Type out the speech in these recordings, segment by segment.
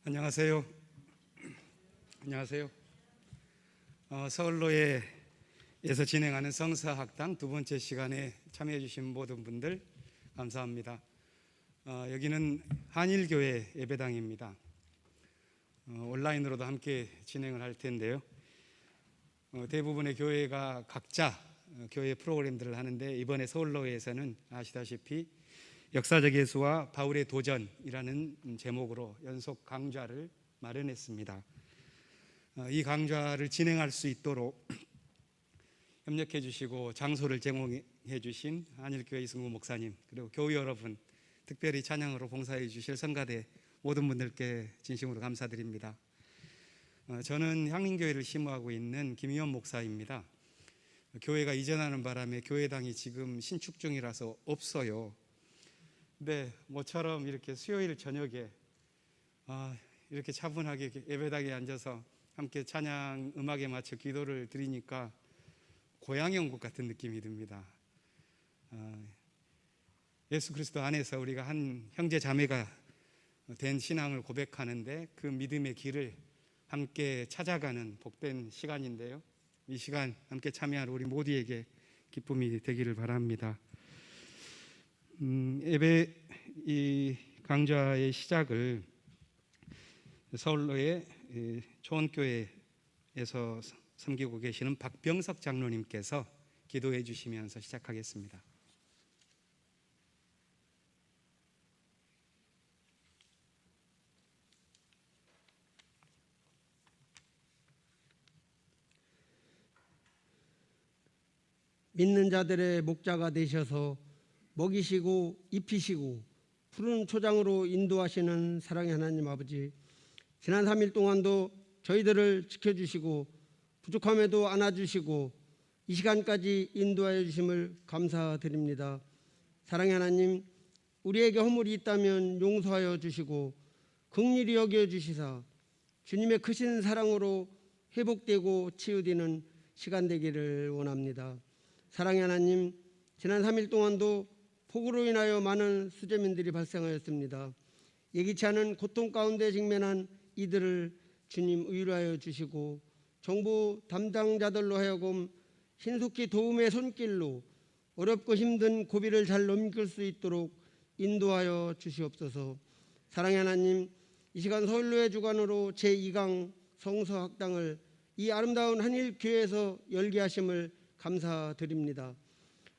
안녕하세요. 안녕하세요. 서울로에서 진행하는 성서학당 두 번째 시간에 참여해 주신 모든 분들 감사합니다. 여기는 한일교회 예배당입니다. 온라인으로도 함께 진행을 할 텐데요. 대부분의 교회가 각자 교회 프로그램들을 하는데 이번에 서울로에서는 아시다시피 역사적 예수와 바울의 도전이라는 제목으로 연속 강좌를 마련했습니다. 이 강좌를 진행할 수 있도록 협력해 주시고 장소를 제공해 주신 한일교회 이승구 목사님, 그리고 교회 여러분, 특별히 찬양으로 봉사해 주실 성가대 모든 분들께 진심으로 감사드립니다. 저는 향림교회를 심호하고 있는 김희원 목사입니다. 교회가 이전하는 바람에 교회당이 지금 신축 중이라서 없어요. 근데 모처럼 이렇게 수요일 저녁에 이렇게 차분하게 예배당에 앉아서 함께 찬양 음악에 맞춰 기도를 드리니까 고향에 온 것 같은 느낌이 듭니다. 예수 그리스도 안에서 우리가 한 형제 자매가 된 신앙을 고백하는데 그 믿음의 길을 함께 찾아가는 복된 시간인데요. 이 시간 함께 참여할 우리 모두에게 기쁨이 되기를 바랍니다. 예배 이 강좌의 시작을 서울로의 초원교회에서 섬기고 계시는 박병석 장로님께서 기도해 주시면서 시작하겠습니다. 믿는 자들의 목자가 되셔서 먹이시고 입히시고 푸른 초장으로 인도하시는 사랑의 하나님 아버지, 지난 3일 동안도 저희들을 지켜주시고 부족함에도 안아주시고 이 시간까지 인도하여 주심을 감사드립니다. 사랑의 하나님, 우리에게 허물이 있다면 용서하여 주시고 긍휼히 여겨 주시사 주님의 크신 사랑으로 회복되고 치유되는 시간 되기를 원합니다. 사랑의 하나님, 지난 3일 동안도 폭우로 인하여 많은 수재민들이 발생하였습니다. 예기치 않은 고통 가운데 직면한 이들을 주님 의뢰하여 주시고 정부 담당자들로 하여금 신속히 도움의 손길로 어렵고 힘든 고비를 잘 넘길 수 있도록 인도하여 주시옵소서. 사랑의 하나님, 이 시간 서울로의 주관으로 제2강 성서학당을 이 아름다운 한일교회에서 열게 하심을 감사드립니다.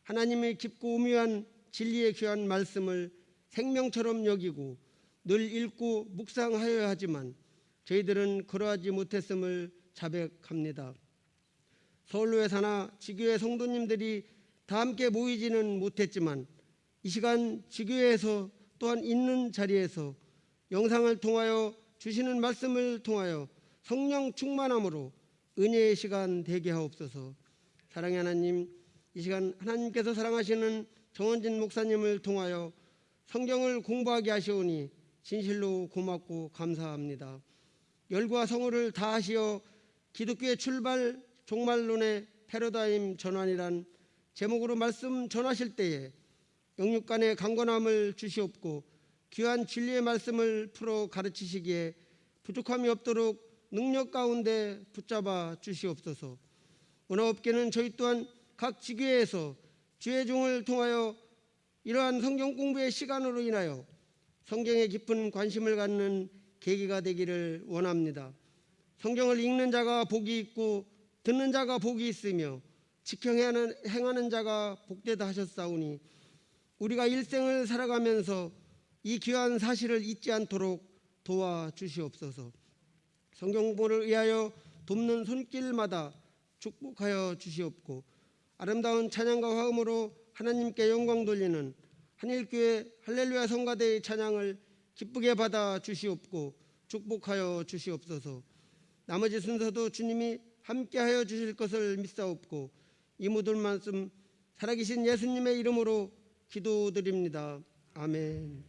하나님의 깊고 오묘한 진리의 귀한 말씀을 생명처럼 여기고 늘 읽고 묵상하여야 하지만 저희들은 그러하지 못했음을 자백합니다. 서울로에 사나 지교회 성도님들이 다 함께 모이지는 못했지만 이 시간 지교회에서 또한 있는 자리에서 영상을 통하여 주시는 말씀을 통하여 성령 충만함으로 은혜의 시간 되게 하옵소서. 사랑의 하나님, 이 시간 하나님께서 사랑하시는 정원진 목사님을 통하여 성경을 공부하게 하시오니 진실로 고맙고 감사합니다. 열과 성호를 다하시어 기독교의 출발 종말론의 패러다임 전환이란 제목으로 말씀 전하실 때에 영육간의 강건함을 주시옵고 귀한 진리의 말씀을 풀어 가르치시기에 부족함이 없도록 능력 가운데 붙잡아 주시옵소서. 은하업계는 저희 또한 각 지교회에서 주의 종을 통하여 이러한 성경 공부의 시간으로 인하여 성경에 깊은 관심을 갖는 계기가 되기를 원합니다. 성경을 읽는 자가 복이 있고 듣는 자가 복이 있으며 지켜 행하는 자가 복되다 하셨사오니 우리가 일생을 살아가면서 이 귀한 사실을 잊지 않도록 도와주시옵소서. 성경 공부를 위하여 돕는 손길마다 축복하여 주시옵고 아름다운 찬양과 화음으로 하나님께 영광 돌리는 한일교회 할렐루야 성가대의 찬양을 기쁘게 받아 주시옵고 축복하여 주시옵소서. 나머지 순서도 주님이 함께하여 주실 것을 믿사옵고 이 모든 말씀 살아계신 예수님의 이름으로 기도드립니다. 아멘.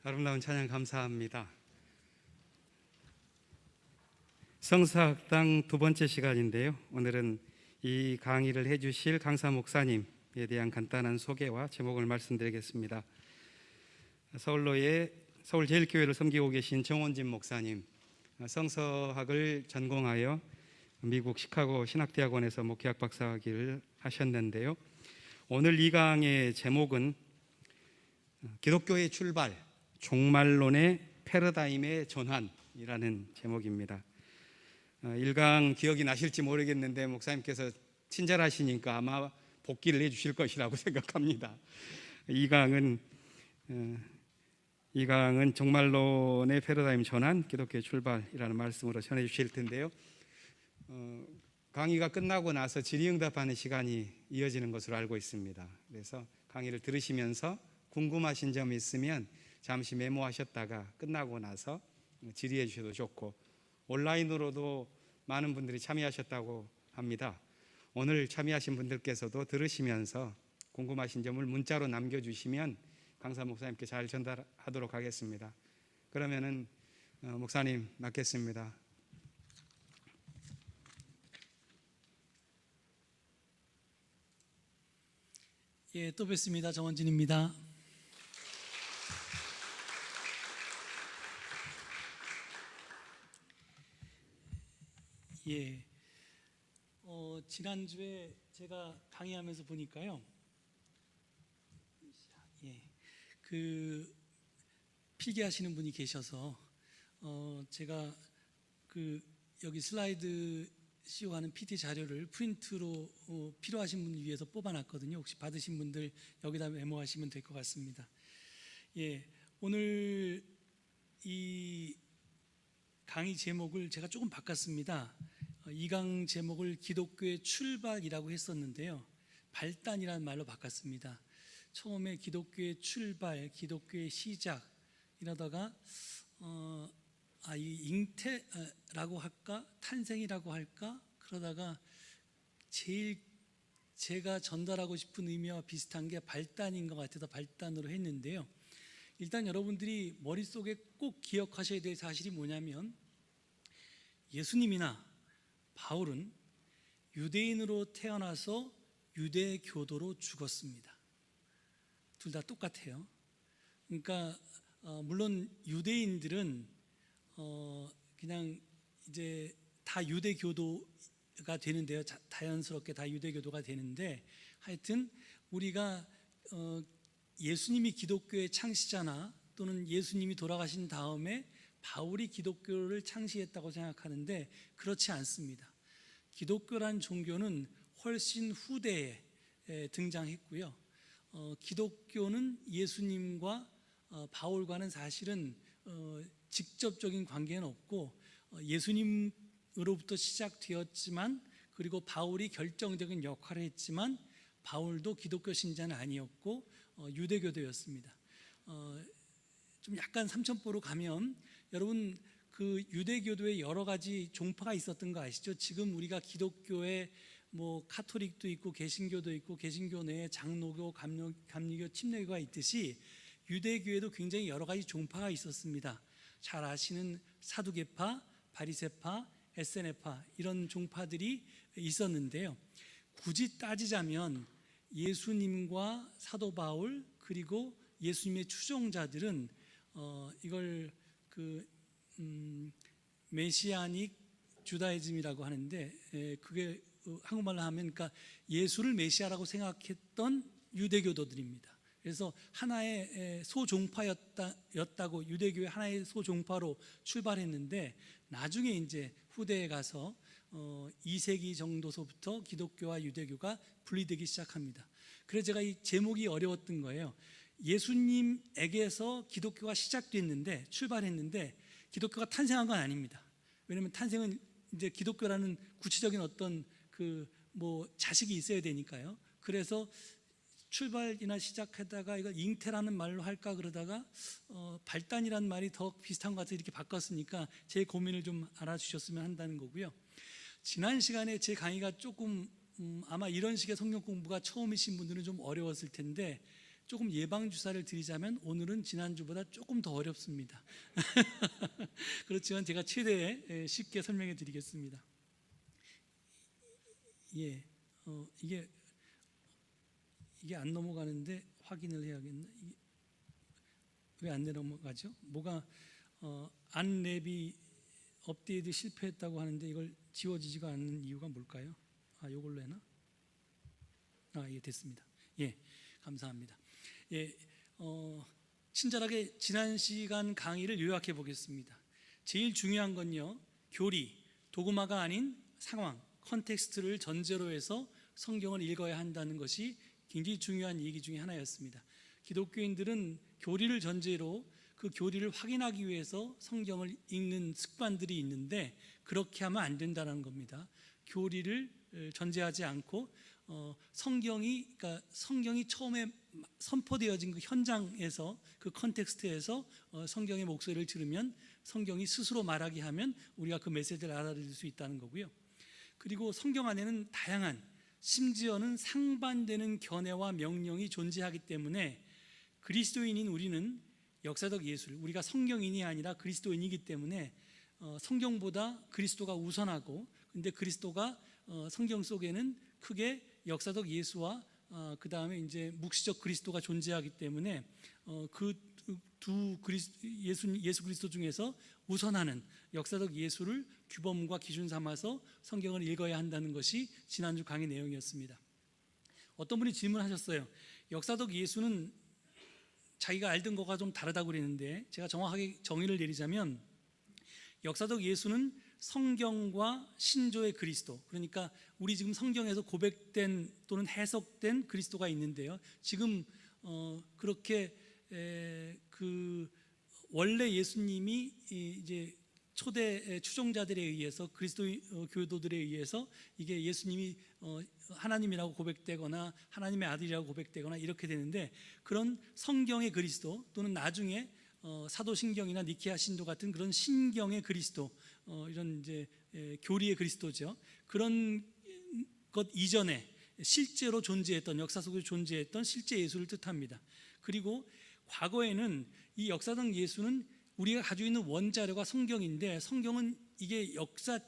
아름다운 찬양 감사합니다. 성서학당 두 번째 시간인데요. 오늘은 이 강의를 해주실 강사 목사님에 대한 간단한 소개와 제목을 말씀드리겠습니다. 서울제일교회를 섬기고 계신 정원진 목사님, 성서학을 전공하여 미국 시카고 신학대학원에서 목회학 박사학위를 하셨는데요. 오늘 이 강의 제목은 기독교의 출발, 종말론의 패러다임의 전환이라는 제목입니다. 1강 기억이 나실지 모르겠는데 목사님께서 친절하시니까 아마 복기를 해주실 것이라고 생각합니다. 이 강은 종말론의 패러다임 전환, 기독교의 출발이라는 말씀으로 전해 주실 텐데요. 강의가 끝나고 나서 질의응답하는 시간이 이어지는 것으로 알고 있습니다. 그래서 강의를 들으시면서 궁금하신 점이 있으면 잠시 메모하셨다가 끝나고 나서 질의해 주셔도 좋고, 온라인으로도 많은 분들이 참여하셨다고 합니다. 오늘 참여하신 분들께서도 들으시면서 궁금하신 점을 문자로 남겨주시면 강사 목사님께 잘 전달하도록 하겠습니다. 그러면은 목사님 맡겠습니다. 예, 또 뵙습니다. 정원진입니다. 예, 지난주에 제가 강의하면서 보니까요, 예, 필기하시는 분이 계셔서 제가 여기 슬라이드 씌워하는 PT 자료를 프린트로 필요하신 분을 위해서 뽑아놨거든요. 혹시 받으신 분들 여기다 메모하시면 될 것 같습니다. 예, 오늘 이 강의 제목을 제가 조금 바꿨습니다. 이 강 제목을 기독교의 출발이라고 했었는데요, 발단이라는 말로 바꿨습니다. 처음에 기독교의 출발, 기독교의 시작 이러다가 이 잉태라고 할까, 탄생이라고 할까, 그러다가 제일 제가 전달하고 싶은 의미와 비슷한 게 발단인 것 같아서 발단으로 했는데요. 일단 여러분들이 머릿속에 꼭 기억하셔야 될 사실이 뭐냐면, 예수님이나 바울은 유대인으로 태어나서 유대교도로 죽었습니다. 둘 다 똑같아요. 그러니까 물론 유대인들은 그냥 이제 다 유대교도가 되는데요. 자연스럽게 다 유대교도가 되는데, 하여튼 우리가 예수님이 기독교의 창시자나 또는 예수님이 돌아가신 다음에 바울이 기독교를 창시했다고 생각하는데 그렇지 않습니다. 기독교란 종교는 훨씬 후대에 등장했고요. 기독교는 예수님과 바울과는 사실은 직접적인 관계는 없고, 예수님으로부터 시작되었지만, 그리고 바울이 결정적인 역할을 했지만 바울도 기독교 신자는 아니었고 유대교도였습니다. 좀 약간 삼천포로 가면 여러분 유대교도에 여러 가지 종파가 있었던 거 아시죠? 지금 우리가 기독교에 카톨릭도 있고 개신교도 있고, 개신교 내에 장로교, 감리교, 침례교가 있듯이 유대교에도 굉장히 여러 가지 종파가 있었습니다. 잘 아시는 사두개파, 바리새파, 에세네파 이런 종파들이 있었는데요. 굳이 따지자면 예수님과 사도 바울 그리고 예수님의 추종자들은 이걸 메시아닉 주다이즘이라고 하는데, 그게 한국말로 하면 그러니까 예수를 메시아라고 생각했던 유대교도들입니다. 그래서 하나의 소종파였다고, 유대교의 하나의 소종파로 출발했는데, 나중에 이제 후대에 가서 2세기 정도서부터 기독교와 유대교가 분리되기 시작합니다. 그래서 제가 이 제목이 어려웠던 거예요. 예수님에게서 기독교가 시작됐는데, 출발했는데 기독교가 탄생한 건 아닙니다. 왜냐하면 탄생은 이제 기독교라는 구체적인 어떤 자식이 있어야 되니까요. 그래서 출발이나 시작하다가 이걸 잉태라는 말로 할까 그러다가 발단이라는 말이 더 비슷한 것 같아서 이렇게 바꿨으니까 제 고민을 좀 알아주셨으면 한다는 거고요. 지난 시간에 제 강의가 조금 아마 이런 식의 성경 공부가 처음이신 분들은 좀 어려웠을 텐데, 조금 예방 주사를 드리자면 오늘은 지난주보다 조금 더 어렵습니다. 그렇지만 제가 최대의 쉽게 설명해 드리겠습니다. 예, 이게 안 넘어가는데 확인을 해야겠나? 왜 안 넘어가죠? 뭐가 안랩이 업데이트 실패했다고 하는데 이걸 지워지지가 않는 이유가 뭘까요? 이걸로 해나? 예, 됐습니다. 예, 감사합니다. 예, 친절하게 지난 시간 강의를 요약해 보겠습니다. 제일 중요한 건요, 교리, 도구마가 아닌 상황, 컨텍스트를 전제로 해서 성경을 읽어야 한다는 것이 굉장히 중요한 얘기 중에 하나였습니다. 기독교인들은 교리를 전제로 그 교리를 확인하기 위해서 성경을 읽는 습관들이 있는데 그렇게 하면 안 된다는 겁니다. 교리를 전제하지 않고 그러니까 성경이 처음에 선포되어진 그 현장에서, 그 컨텍스트에서 성경의 목소리를 들으면 성경이 스스로 말하게 하면 우리가 그 메시지를 알아들을 수 있다는 거고요. 그리고 성경 안에는 다양한, 심지어는 상반되는 견해와 명령이 존재하기 때문에 그리스도인인 우리는 역사적 예술, 우리가 성경인이 아니라 그리스도인이기 때문에 성경보다 그리스도가 우선하고, 근데 그리스도가 성경 속에는 크게 역사적 예수와 그 다음에 이제 묵시적 그리스도가 존재하기 때문에 그 두 예수 그리스도 중에서 우선하는 역사적 예수를 규범과 기준 삼아서 성경을 읽어야 한다는 것이 지난주 강의 내용이었습니다. 어떤 분이 질문하셨어요. 역사적 예수는 자기가 알던 거가 좀 다르다고 그랬는데, 제가 정확하게 정의를 내리자면 역사적 예수는 성경과 신조의 그리스도, 그러니까 우리 지금 성경에서 고백된 또는 해석된 그리스도가 있는데요, 지금 그렇게 그 원래 예수님이 이제 초대 추종자들에 의해서, 그리스도 교도들에 의해서 이게 예수님이 하나님이라고 고백되거나 하나님의 아들이라고 고백되거나 이렇게 되는데, 그런 성경의 그리스도 또는 나중에 사도신경이나 니케아 신도 같은 그런 신경의 그리스도, 이런 이제 교리의 그리스도죠. 그런 것 이전에 실제로 존재했던, 역사 속에 존재했던 실제 예수를 뜻합니다. 그리고 과거에는 이 역사적 예수는 우리가 가지고 있는 원자료가 성경인데, 성경은 이게 역사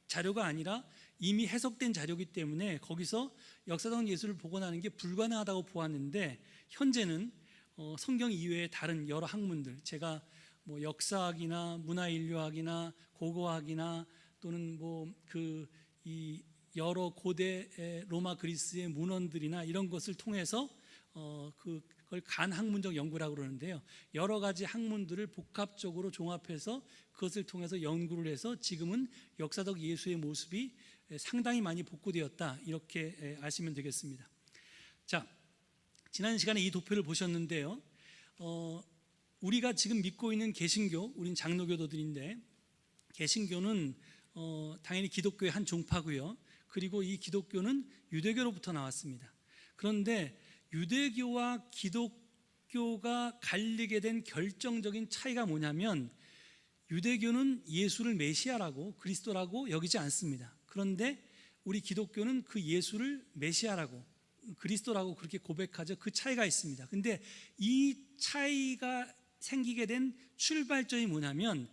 자료가 아니라 이미 해석된 자료이기 때문에 거기서 역사적 예수를 복원하는 게 불가능하다고 보았는데, 현재는 성경 이외의 다른 여러 학문들, 제가 뭐 역사학이나 문화인류학이나 고고학이나 또는 뭐 이 여러 고대 로마 그리스의 문헌들이나 이런 것을 통해서 그걸 간학문적 연구라고 그러는데요, 여러 가지 학문들을 복합적으로 종합해서 그것을 통해서 연구를 해서 지금은 역사적 예수의 모습이 상당히 많이 복구되었다, 이렇게 아시면 되겠습니다. 자, 지난 시간에 이 도표를 보셨는데요, 우리가 지금 믿고 있는 개신교, 우린 장로교도들인데, 개신교는 당연히 기독교의 한 종파고요. 그리고 이 기독교는 유대교로부터 나왔습니다. 그런데 유대교와 기독교가 갈리게 된 결정적인 차이가 뭐냐면, 유대교는 예수를 메시아라고, 그리스도라고 여기지 않습니다. 그런데 우리 기독교는 그 예수를 메시아라고, 그리스도라고 그렇게 고백하죠. 그 차이가 있습니다. 근데 이 차이가 생기게 된 출발점이 뭐냐면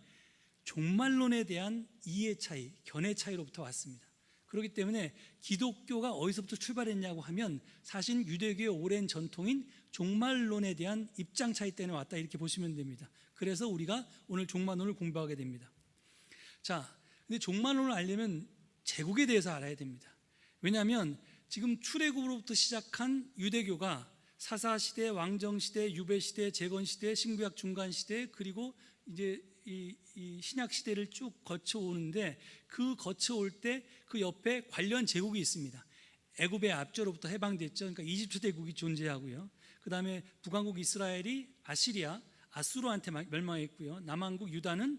종말론에 대한 이해 차이, 견해 차이로부터 왔습니다. 그렇기 때문에 기독교가 어디서부터 출발했냐고 하면 사실 유대교의 오랜 전통인 종말론에 대한 입장 차이 때문에 왔다, 이렇게 보시면 됩니다. 그래서 우리가 오늘 종말론을 공부하게 됩니다. 자, 근데 종말론을 알려면 제국에 대해서 알아야 됩니다. 왜냐하면 지금 출애굽으로부터 시작한 유대교가 사사시대, 왕정시대, 유배시대, 재건시대, 신구약 중간시대, 그리고 이제 이 신약시대를 쭉 거쳐오는데, 그 거쳐올 때 그 옆에 관련 제국이 있습니다. 애굽의 압제로부터 해방됐죠. 그러니까 이집트 대국이 존재하고요. 그 다음에 북왕국 이스라엘이 아시리아, 아수르한테 멸망했고요. 남왕국 유다는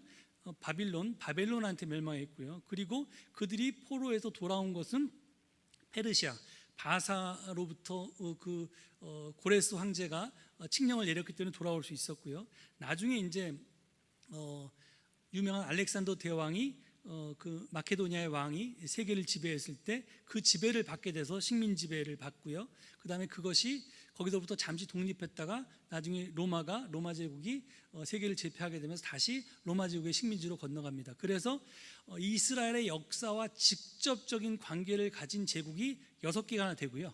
바벨론한테 멸망했고요. 그리고 그들이 포로에서 돌아온 것은 페르시아, 바사로부터 고레스 황제가 칙령을 내렸기 때문에 돌아올 수 있었고요. 나중에 이제 유명한 알렉산더 대왕이 그 마케도니아의 왕이 세계를 지배했을 때 그 지배를 받게 돼서 식민 지배를 받고요. 그 다음에 그것이 거기서부터 잠시 독립했다가 나중에 로마 제국이 세계를 제패하게 되면서 다시 로마 제국의 식민지로 건너갑니다. 그래서 이스라엘의 역사와 직접적인 관계를 가진 제국이 6개가 되고요.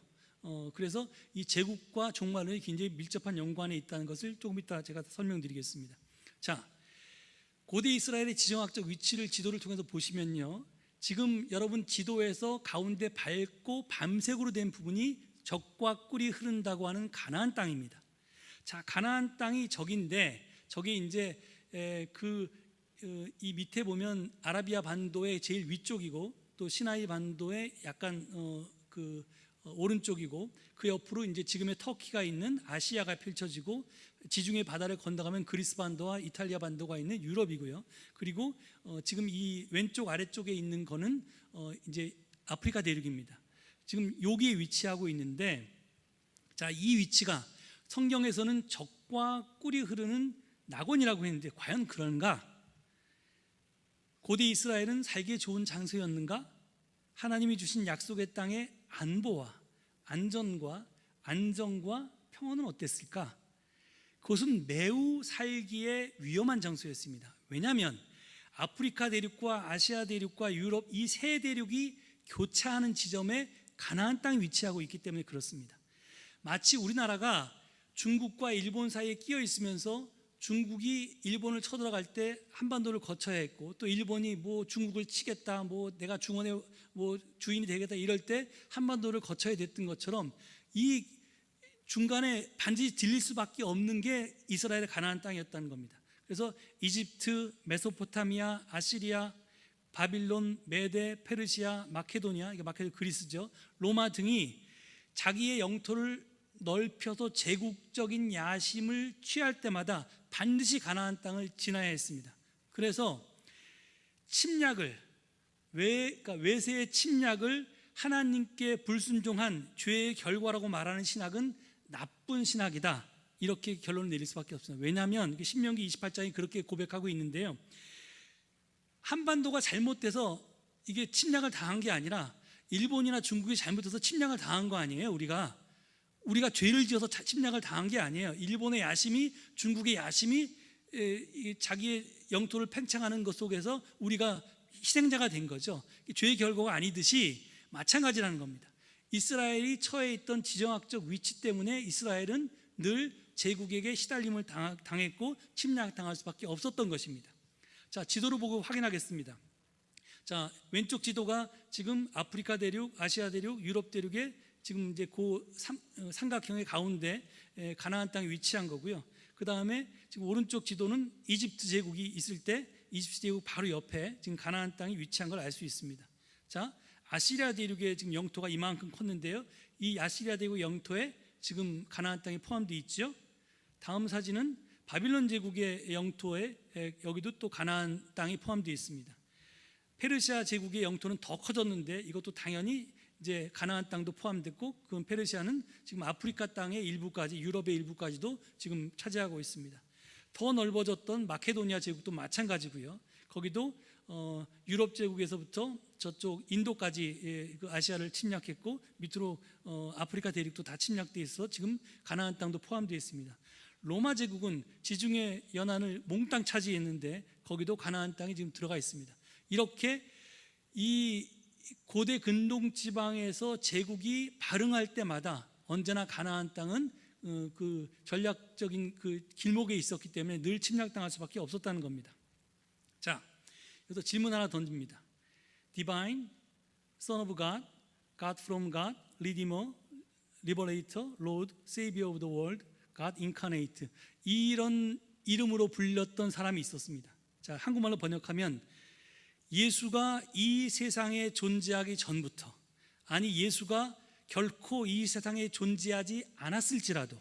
그래서 이 제국과 종말론이 굉장히 밀접한 연관에 있다는 것을 조금 이따 제가 설명드리겠습니다. 자, 고대 이스라엘의 지정학적 위치를 지도를 통해서 보시면요, 지금 여러분 지도에서 가운데 밝고 밤색으로 된 부분이 젖과 꿀이 흐른다고 하는 가나안 땅입니다. 자, 가나안 땅이 저긴데, 저게 이제 이 밑에 보면 아라비아 반도의 제일 위쪽이고 또 시나이 반도의 약간 오른쪽이고, 그 옆으로 이제 지금의 터키가 있는 아시아가 펼쳐지고, 지중해 바다를 건너가면 그리스 반도와 이탈리아 반도가 있는 유럽이고요. 그리고 지금 이 왼쪽 아래쪽에 있는 거는 이제 아프리카 대륙입니다. 지금 여기에 위치하고 있는데, 자, 이 위치가 성경에서는 젖과 꿀이 흐르는 낙원이라고 했는데 과연 그런가? 고대 이스라엘은 살기에 좋은 장소였는가? 하나님이 주신 약속의 땅의 안보와 안전과 안정과 평온은 어땠을까? 그것은 매우 살기에 위험한 장소였습니다. 왜냐하면 아프리카 대륙과 아시아 대륙과 유럽 이 세 대륙이 교차하는 지점에 가나안 땅이 위치하고 있기 때문에 그렇습니다. 마치 우리나라가 중국과 일본 사이에 끼어 있으면서 중국이 일본을 쳐들어갈 때 한반도를 거쳐야 했고, 또 일본이 뭐 중국을 치겠다, 뭐 내가 중원의 뭐 주인이 되겠다 이럴 때 한반도를 거쳐야 됐던 것처럼 이 중간에 반드시 들릴 수밖에 없는 게 이스라엘의 가나안 땅이었다는 겁니다. 그래서 이집트, 메소포타미아, 아시리아, 바빌론, 메데, 페르시아, 마케도니아, 이게 마케도니아 그리스죠, 로마 등이 자기의 영토를 넓혀서 제국적인 야심을 취할 때마다 반드시 가나안 땅을 지나야 했습니다. 그래서 침략을 그러니까 외세의 침략을 하나님께 불순종한 죄의 결과라고 말하는 신학은 나쁜 신학이다, 이렇게 결론을 내릴 수밖에 없습니다. 왜냐하면 신명기 28장이 그렇게 고백하고 있는데요, 한반도가 잘못돼서 이게 침략을 당한 게 아니라 일본이나 중국이 잘못해서 침략을 당한 거 아니에요. 우리가 죄를 지어서 침략을 당한 게 아니에요. 일본의 야심이, 중국의 야심이 자기의 영토를 팽창하는 것 속에서 우리가 희생자가 된 거죠. 죄의 결과가 아니듯이 마찬가지라는 겁니다. 이스라엘이 처해 있던 지정학적 위치 때문에 이스라엘은 늘 제국에게 시달림을 당했고 침략당할 수밖에 없었던 것입니다. 자, 지도를 보고 확인하겠습니다. 자, 왼쪽 지도가 지금 아프리카 대륙, 아시아 대륙, 유럽 대륙의 지금 이제 삼각형의 가운데 가나안 땅에 위치한 거고요. 그 다음에 지금 오른쪽 지도는 이집트 제국이 있을 때 이집트 제국 바로 옆에 지금 가나안 땅이 위치한 걸 알 수 있습니다. 자, 아시리아 대륙의 지금 영토가 이만큼 컸는데요, 이 아시리아 대륙 영토에 지금 가나안 땅이 포함되어 있죠. 다음 사진은 바빌론 제국의 영토에 여기도 또 가나안 땅이 포함되어 있습니다. 페르시아 제국의 영토는 더 커졌는데 이것도 당연히 이제 가나안 땅도 포함됐고, 그건 페르시아는 지금 아프리카 땅의 일부까지, 유럽의 일부까지도 지금 차지하고 있습니다. 더 넓어졌던 마케도니아 제국도 마찬가지고요. 거기도 유럽 제국에서부터 저쪽 인도까지 그 아시아를 침략했고, 밑으로 아프리카 대륙도 다 침략돼 있어 지금 가나안 땅도 포함되어 있습니다. 로마 제국은 지중해 연안을 몽땅 차지했는데 거기도 가나안 땅이 지금 들어가 있습니다. 이렇게 이 고대 근동 지방에서 제국이 발흥할 때마다 언제나 가나안 땅은 그 전략적인 그 길목에 있었기 때문에 늘 침략당할 수밖에 없었다는 겁니다. 자, 여기서 질문 하나 던집니다. Divine, Son of God, God from God, Redeemer, Liberator, Lord, Savior of the world, God incarnate, 이런 이름으로 불렸던 사람이 있었습니다. 자, 한국말로 번역하면 예수가 이 세상에 존재하기 전부터, 아니 예수가 결코 이 세상에 존재하지 않았을지라도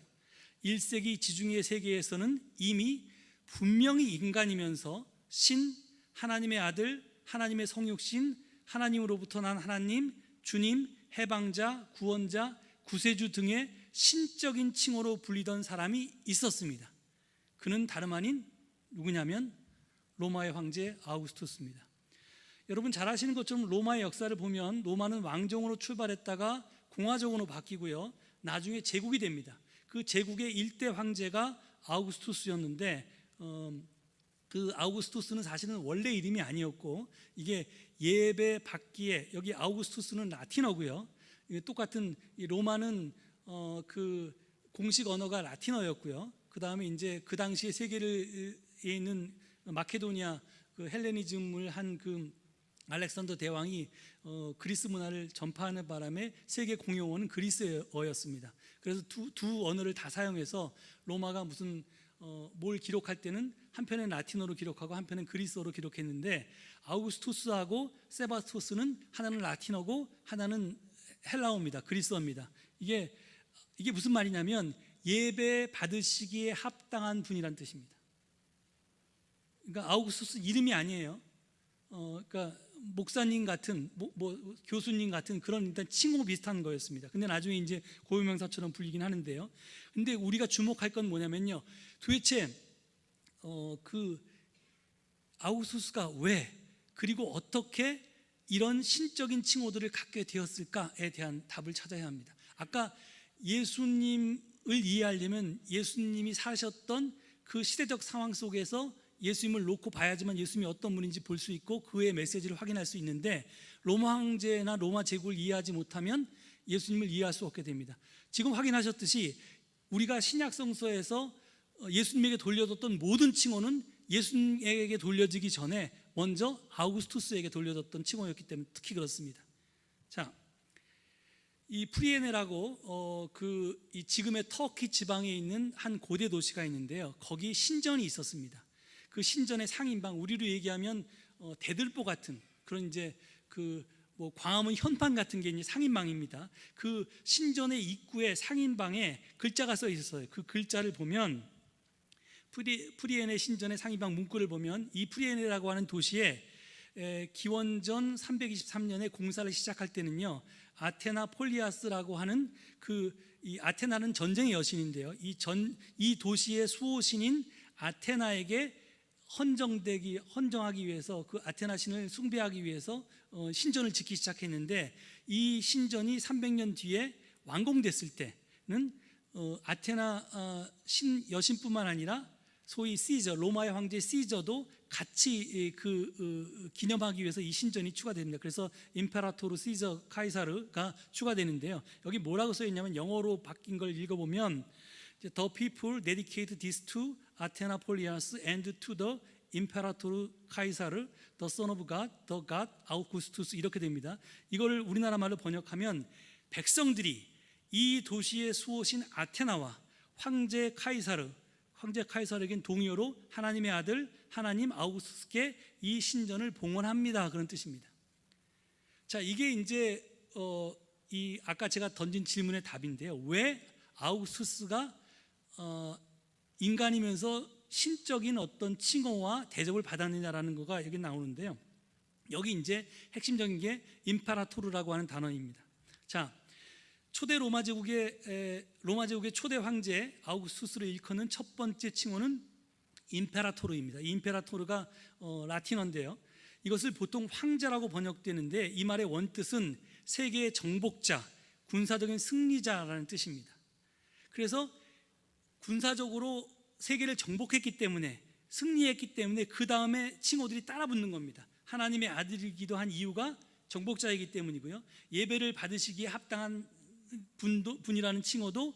1세기 지중해 세계에서는 이미 분명히 인간이면서 신, 하나님의 아들, 하나님의 성육신, 하나님으로부터 난 하나님, 주님, 해방자, 구원자, 구세주 등의 신적인 칭호로 불리던 사람이 있었습니다. 그는 다름 아닌 누구냐면 로마의 황제 아우구스투스입니다. 여러분 잘 아시는 것처럼 로마의 역사를 보면 로마는 왕정으로 출발했다가 공화정으로 바뀌고요, 나중에 제국이 됩니다. 그 제국의 일대 황제가 아우구스투스였는데 그 아우구스투스는 사실은 원래 이름이 아니었고 이게 예배 받기에 여기 아우구스투스는 라틴어고요. 이게 똑같은 이 로마는 그 공식 언어가 라틴어였고요. 그 다음에 이제 그 당시에 세계에 있는 마케도니아 그 헬레니즘을 한 그 알렉산더 대왕이 그리스 문화를 전파하는 바람에 세계 공용어는 그리스어였습니다. 그래서 두 언어를 다 사용해서 로마가 무슨 뭘 기록할 때는 한편은 라틴어로 기록하고 한편은 그리스어로 기록했는데 아우구스투스하고 세바스토스는 하나는 라틴어고 하나는 헬라어입니다. 그리스어입니다. 이게 무슨 말이냐면 예배 받으시기에 합당한 분이란 뜻입니다. 그러니까 아우구스투스 이름이 아니에요. 그러니까 목사님 같은 교수님 같은 그런 일단 칭호 비슷한 거였습니다. 근데 나중에 이제 고유명사처럼 불리긴 하는데요. 근데 우리가 주목할 건 뭐냐면요. 도대체 그 아우구스투스가 왜 그리고 어떻게 이런 신적인 칭호들을 갖게 되었을까에 대한 답을 찾아야 합니다. 아까 예수님을 이해하려면 예수님이 사셨던 그 시대적 상황 속에서 예수님을 놓고 봐야지만 예수님이 어떤 분인지 볼 수 있고 그의 메시지를 확인할 수 있는데 로마 황제나 로마 제국을 이해하지 못하면 예수님을 이해할 수 없게 됩니다. 지금 확인하셨듯이 우리가 신약 성서에서 예수님에게 돌려줬던 모든 칭호는 예수님에게 돌려지기 전에 먼저 아우구스투스에게 돌려졌던 칭호였기 때문에 특히 그렇습니다. 자, 이 프리에네라고 이 지금의 터키 지방에 있는 한 고대 도시가 있는데요. 거기 신전이 있었습니다. 그 신전의 상인방, 우리로 얘기하면 대들보 같은 그런 이제 뭐 광화문 현판 같은 게 이제 상인방입니다. 그 신전의 입구에 상인방에 글자가 써 있었어요. 그 글자를 보면 프리에네 신전의 상인방 문구를 보면 이 프리에네라고 하는 도시에 기원전 323년에 공사를 시작할 때는요, 아테나 폴리아스라고 하는 이 아테나는 전쟁의 여신인데요. 이 도시의 수호신인 아테나에게 헌정하기 위해서 그 아테나 신을 숭배하기 위해서 신전을 짓기 시작했는데 이 신전이 300년 뒤에 완공됐을 때는 아테나 신 여신뿐만 아니라 소위 시저, 로마의 황제 시저도 같이 기념하기 위해서 이 신전이 추가됩니다. 그래서 임페라토르 시저 카이사르가 추가되는데요. 여기 뭐라고 써 있냐면 영어로 바뀐 걸 읽어보면 The people dedicate this to Athena Polias and to the Imperator Caesar, the son of God, the God Augustus 이렇게 됩니다. 이걸 우리나라 말로 번역하면 백성들이 이 도시의 수호신 아테나와 황제 카이사르에겐 동의어로 하나님의 아들 하나님 아우구스투스께 이 신전을 봉헌합니다. 그런 뜻입니다. 자, 이게 이제 이 아까 제가 던진 질문의 답인데요. 왜 아우구스투스가 인간이면서 신적인 어떤 칭호와 대접을 받았느냐라는 거가 여기 나오는데요. 여기 이제 핵심적인 게 임페라토르라고 하는 단어입니다. 자, 초대 로마 제국의 초대 황제 아우구스투스를 일컫는 첫 번째 칭호는 임페라토르입니다. 이 임페라토르가 라틴어인데요. 이것을 보통 황제라고 번역되는데 이 말의 원뜻은 세계의 정복자, 군사적인 승리자라는 뜻입니다. 그래서 군사적으로 세계를 정복했기 때문에 승리했기 때문에 그 다음에 칭호들이 따라붙는 겁니다. 하나님의 아들이기도 한 이유가 정복자이기 때문이고요. 예배를 받으시기에 합당한 분이라는 칭호도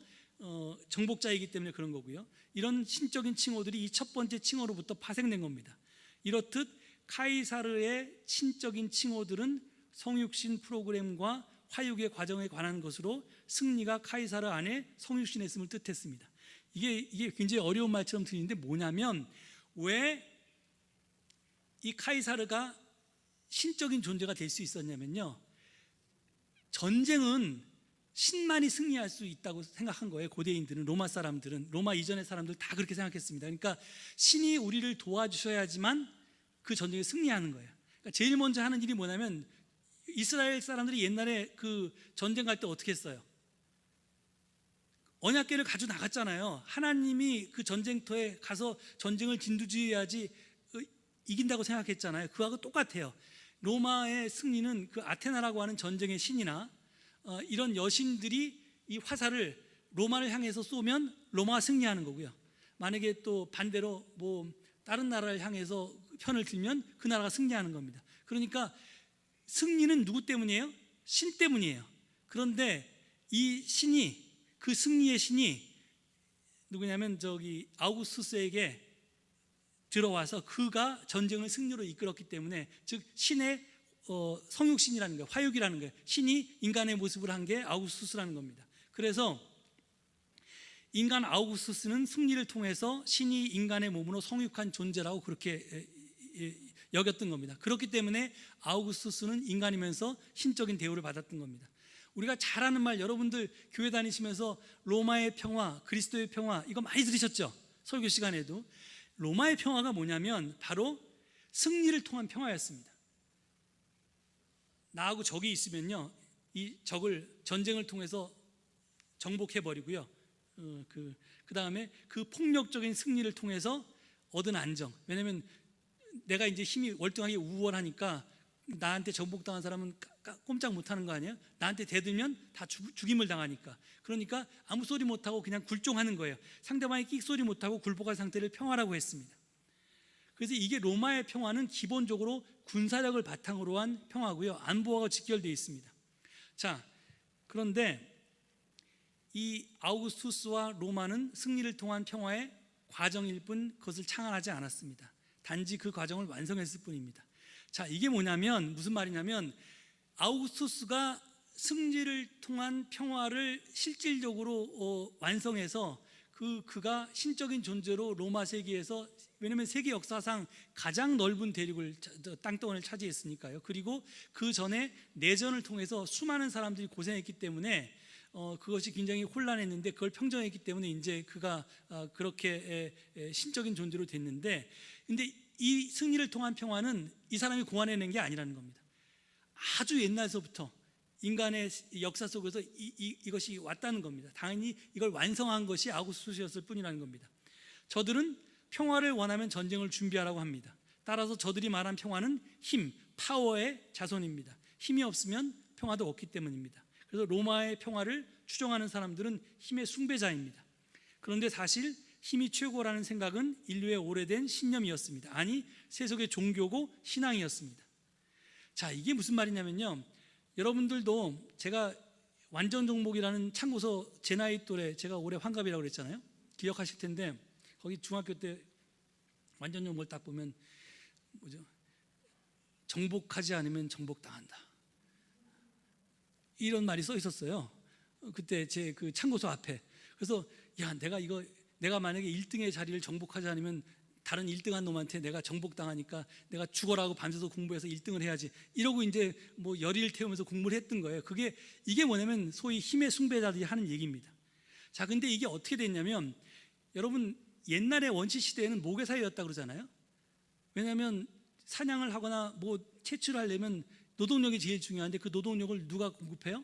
정복자이기 때문에 그런 거고요. 이런 신적인 칭호들이 이 첫 번째 칭호로부터 파생된 겁니다. 이렇듯 카이사르의 신적인 칭호들은 성육신 프로그램과 화육의 과정에 관한 것으로 승리가 카이사르 안에 성육신에 있음을 뜻했습니다. 이게 굉장히 어려운 말처럼 들리는데 뭐냐면 왜 이 카이사르가 신적인 존재가 될 수 있었냐면요, 전쟁은 신만이 승리할 수 있다고 생각한 거예요. 고대인들은, 로마 사람들은, 로마 이전의 사람들 다 그렇게 생각했습니다. 그러니까 신이 우리를 도와주셔야지만 그 전쟁에 승리하는 거예요. 그러니까 제일 먼저 하는 일이 뭐냐면 이스라엘 사람들이 옛날에 그 전쟁 갈 때 어떻게 했어요? 언약궤를 가지고 나갔잖아요. 하나님이 그 전쟁터에 가서 전쟁을 진두지휘해야지 이긴다고 생각했잖아요. 그거하고 똑같아요. 로마의 승리는 그 아테나라고 하는 전쟁의 신이나 이런 여신들이 이 화살을 로마를 향해서 쏘면 로마가 승리하는 거고요. 만약에 또 반대로 뭐 다른 나라를 향해서 편을 들면 그 나라가 승리하는 겁니다. 그러니까 승리는 누구 때문이에요? 신 때문이에요. 그런데 이 신이, 그 승리의 신이 누구냐면 아우구스투스에게 들어와서 그가 전쟁을 승리로 이끌었기 때문에, 즉 신의 성육신이라는 거예요. 화육이라는 거예요. 신이 인간의 모습을 한 게 아우구스투스라는 겁니다. 그래서 인간 아우구스투스는 승리를 통해서 신이 인간의 몸으로 성육한 존재라고 그렇게 여겼던 겁니다. 그렇기 때문에 아우구스투스는 인간이면서 신적인 대우를 받았던 겁니다. 우리가 잘 아는 말, 여러분들 교회 다니시면서 로마의 평화, 그리스도의 평화, 이거 많이 들으셨죠? 설교 시간에도. 로마의 평화가 뭐냐면 바로 승리를 통한 평화였습니다. 나하고 적이 있으면요, 이 적을 전쟁을 통해서 정복해버리고요, 그 다음에 그 폭력적인 승리를 통해서 얻은 안정. 왜냐하면 내가 이제 힘이 월등하게 우월하니까 나한테 정복당한 사람은 꼼짝 못하는 거 아니에요? 나한테 대들면 다 죽임을 당하니까. 그러니까 아무 소리 못하고 그냥 굴종하는 거예요. 상대방이 끽소리 못하고 굴복한 상태를 평화라고 했습니다. 그래서 이게 로마의 평화는 기본적으로 군사력을 바탕으로 한 평화고요, 안보하고 직결되어 있습니다. 자, 그런데 이 아우구스투스와 로마는 승리를 통한 평화의 과정일 뿐 그것을 창안하지 않았습니다. 단지 그 과정을 완성했을 뿐입니다. 자, 이게 뭐냐면, 무슨 말이냐면, 아우구스투스가 승리를 통한 평화를 실질적으로 완성해서 그가 신적인 존재로 로마 세계에서, 왜냐하면 세계 역사상 가장 넓은 대륙을, 땅덩어리를 차지했으니까요. 그리고 그 전에 내전을 통해서 수많은 사람들이 고생했기 때문에 그것이 굉장히 혼란했는데 그걸 평정했기 때문에 이제 그가 그렇게 신적인 존재로 됐는데, 근데 이 승리를 통한 평화는 이 사람이 고안해낸 게 아니라는 겁니다. 아주 옛날서부터 인간의 역사 속에서 이것이 왔다는 겁니다. 당연히 이걸 완성한 것이 아우구스투스였을 뿐이라는 겁니다. 저들은 평화를 원하면 전쟁을 준비하라고 합니다. 따라서 저들이 말한 평화는 힘, 파워의 자손입니다. 힘이 없으면 평화도 없기 때문입니다. 그래서 로마의 평화를 추종하는 사람들은 힘의 숭배자입니다. 그런데 사실 힘이 최고라는 생각은 인류의 오래된 신념이었습니다. 아니, 세속의 종교고 신앙이었습니다. 자, 이게 무슨 말이냐면요, 여러분들도 제가 완전 정복이라는 참고서, 제 나이 또래, 제가 올해 환갑이라고 그랬잖아요. 기억하실 텐데 거기 중학교 때 완전 정복을 딱 보면 뭐죠? 정복하지 않으면 정복당한다, 이런 말이 써 있었어요. 그때 제 그 참고서 앞에. 그래서 야, 내가 만약에 1등의 자리를 정복하지 않으면 다른 1등한 놈한테 내가 정복당하니까 내가 죽어라고 밤새서 공부해서 1등을 해야지, 이러고 이제 뭐 열의를 태우면서 공부를 했던 거예요. 이게 뭐냐면 소위 힘의 숭배자들이 하는 얘기입니다. 자, 근데 이게 어떻게 됐냐면, 여러분 옛날에 원시 시대에는 모계사회였다 그러잖아요. 왜냐하면 사냥을 하거나 뭐 채취를 하려면 노동력이 제일 중요한데 그 노동력을 누가 공급해요?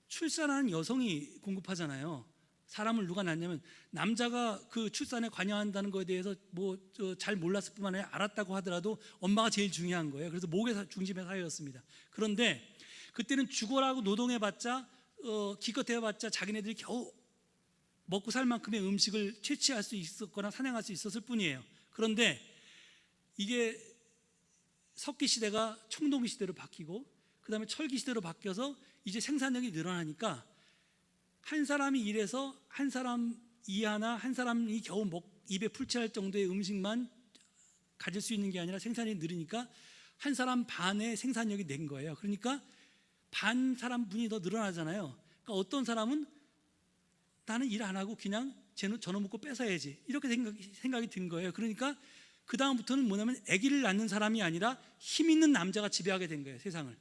출산하는 여성이 공급하잖아요. 사람을 누가 낳냐면, 남자가 그 출산에 관여한다는 것에 대해서 뭐 잘 몰랐을 뿐만 아니라 알았다고 하더라도 엄마가 제일 중요한 거예요. 그래서 모계 중심의 사회였습니다. 그런데 그때는 죽어라고 노동해봤자, 기껏해봤자 자기네들이 겨우 먹고 살 만큼의 음식을 채취할 수 있었거나 사냥할 수 있었을 뿐이에요. 그런데 이게 석기 시대가 청동기 시대로 바뀌고 그 다음에 철기 시대로 바뀌어서 이제 생산력이 늘어나니까 한 사람이 일해서 한 사람 이하나 한 사람이 겨우 입에 풀칠할 정도의 음식만 가질 수 있는 게 아니라 생산이 늘으니까 한 사람 반의 생산력이 된 거예요. 그러니까 반 사람분이 더 늘어나잖아요. 그러니까 어떤 사람은 나는 일 안 하고 그냥 저놈 먹고 뺏어야지, 이렇게 생각이 든 거예요. 그러니까 그 다음부터는 뭐냐면 아기를 낳는 사람이 아니라 힘 있는 남자가 지배하게 된 거예요, 세상을.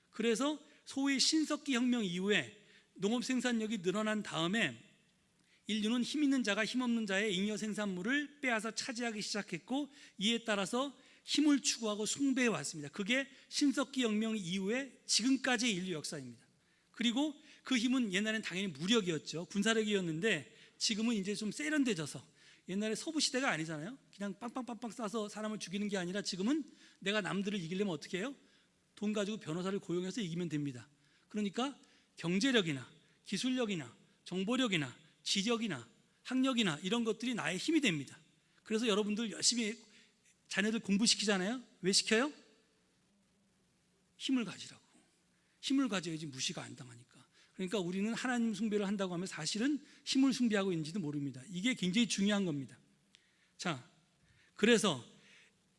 그래서 소위 신석기 혁명 이후에 농업 생산력이 늘어난 다음에 인류는 힘 있는 자가 힘 없는 자의 잉여 생산물을 빼앗아 차지하기 시작했고, 이에 따라서 힘을 추구하고 숭배해 왔습니다. 그게 신석기 혁명 이후에 지금까지의 인류 역사입니다. 그리고 그 힘은 옛날엔 당연히 무력이었죠. 군사력이었는데 지금은 이제 좀 세련돼져서, 옛날에 서부 시대가 아니잖아요. 그냥 빵빵빵빵 쏴서 사람을 죽이는 게 아니라 지금은 내가 남들을 이기려면 어떻게 해요? 돈 가지고 변호사를 고용해서 이기면 됩니다. 그러니까 경제력이나 기술력이나 정보력이나 지력이나 학력이나 이런 것들이 나의 힘이 됩니다. 그래서 여러분들 열심히 자녀들 공부시키잖아요. 왜 시켜요? 힘을 가지라고. 힘을 가져야지 무시가 안 당하니까. 그러니까 우리는 하나님 숭배를 한다고 하면 사실은 힘을 숭배하고 있는지도 모릅니다. 이게 굉장히 중요한 겁니다. 자, 그래서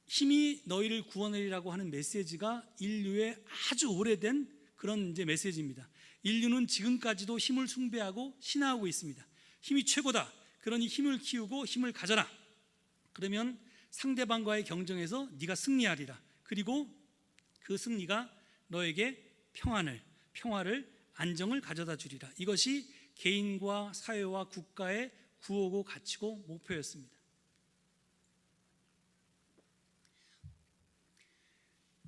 힘이 너희를 구원하리라고 하는 메시지가 인류의 아주 오래된 그런 이제 메시지입니다. 인류는 지금까지도 힘을 숭배하고 신화하고 있습니다. 힘이 최고다. 그러니 힘을 키우고 힘을 가져라. 그러면 상대방과의 경쟁에서 네가 승리하리라. 그리고 그 승리가 너에게 평화를 안정을 가져다 주리라. 이것이 개인과 사회와 국가의 구호고 가치고 목표였습니다.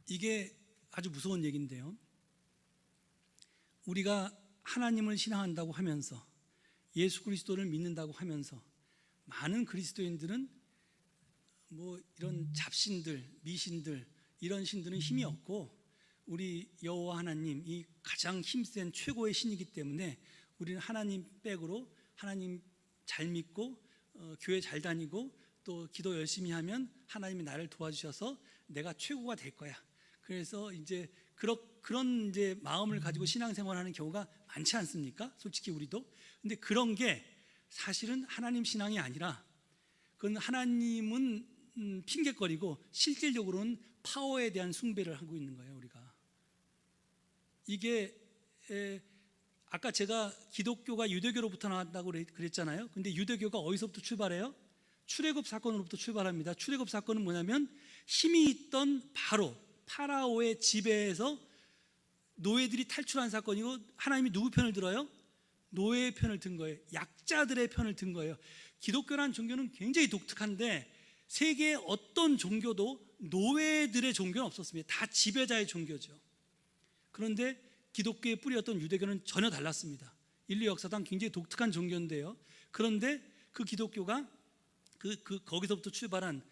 이게 아주 무서운 얘기인데요. 우리가 하나님을 신앙한다고 하면서 예수 그리스도를 믿는다고 하면서 많은 그리스도인들은 뭐 이런 잡신들, 미신들 이런 신들은 힘이 없고 우리 여호와 하나님 이 가장 힘센 최고의 신이기 때문에 우리는 하나님 백으로 하나님 잘 믿고 교회 잘 다니고 또 기도 열심히 하면 하나님이 나를 도와주셔서 내가 최고가 될 거야. 그래서 이제 그런 이제 마음을 가지고 신앙생활하는 경우가 많지 않습니까? 솔직히 우리도. 근데 그런 게 사실은 하나님 신앙이 아니라 그건 하나님은 핑계거리고 실질적으로는 파워에 대한 숭배를 하고 있는 거예요, 우리가. 이게 아까 제가 기독교가 유대교로부터 나왔다고 그랬잖아요. 근데 유대교가 어디서부터 출발해요? 출애굽 사건으로부터 출발합니다. 출애굽 사건은 뭐냐면 힘이 있던 파라오의 지배에서 노예들이 탈출한 사건이고 하나님이 누구 편을 들어요? 노예의 편을 든 거예요. 약자들의 편을 든 거예요. 기독교라는 종교는 굉장히 독특한데 세계의 어떤 종교도 노예들의 종교는 없었습니다. 다 지배자의 종교죠. 그런데 기독교의 뿌리였던 유대교는 전혀 달랐습니다. 인류 역사상 굉장히 독특한 종교인데요. 그런데 그 기독교가 거기서부터 출발한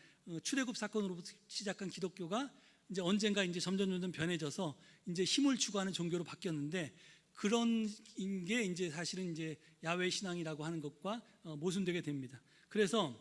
출애굽 사건으로부터 시작한 기독교가 이제 언젠가 이제 점점 변해져서 이제 힘을 추구하는 종교로 바뀌었는데 그런 게 이제 사실은 이제 야훼 신앙이라고 하는 것과 모순되게 됩니다. 그래서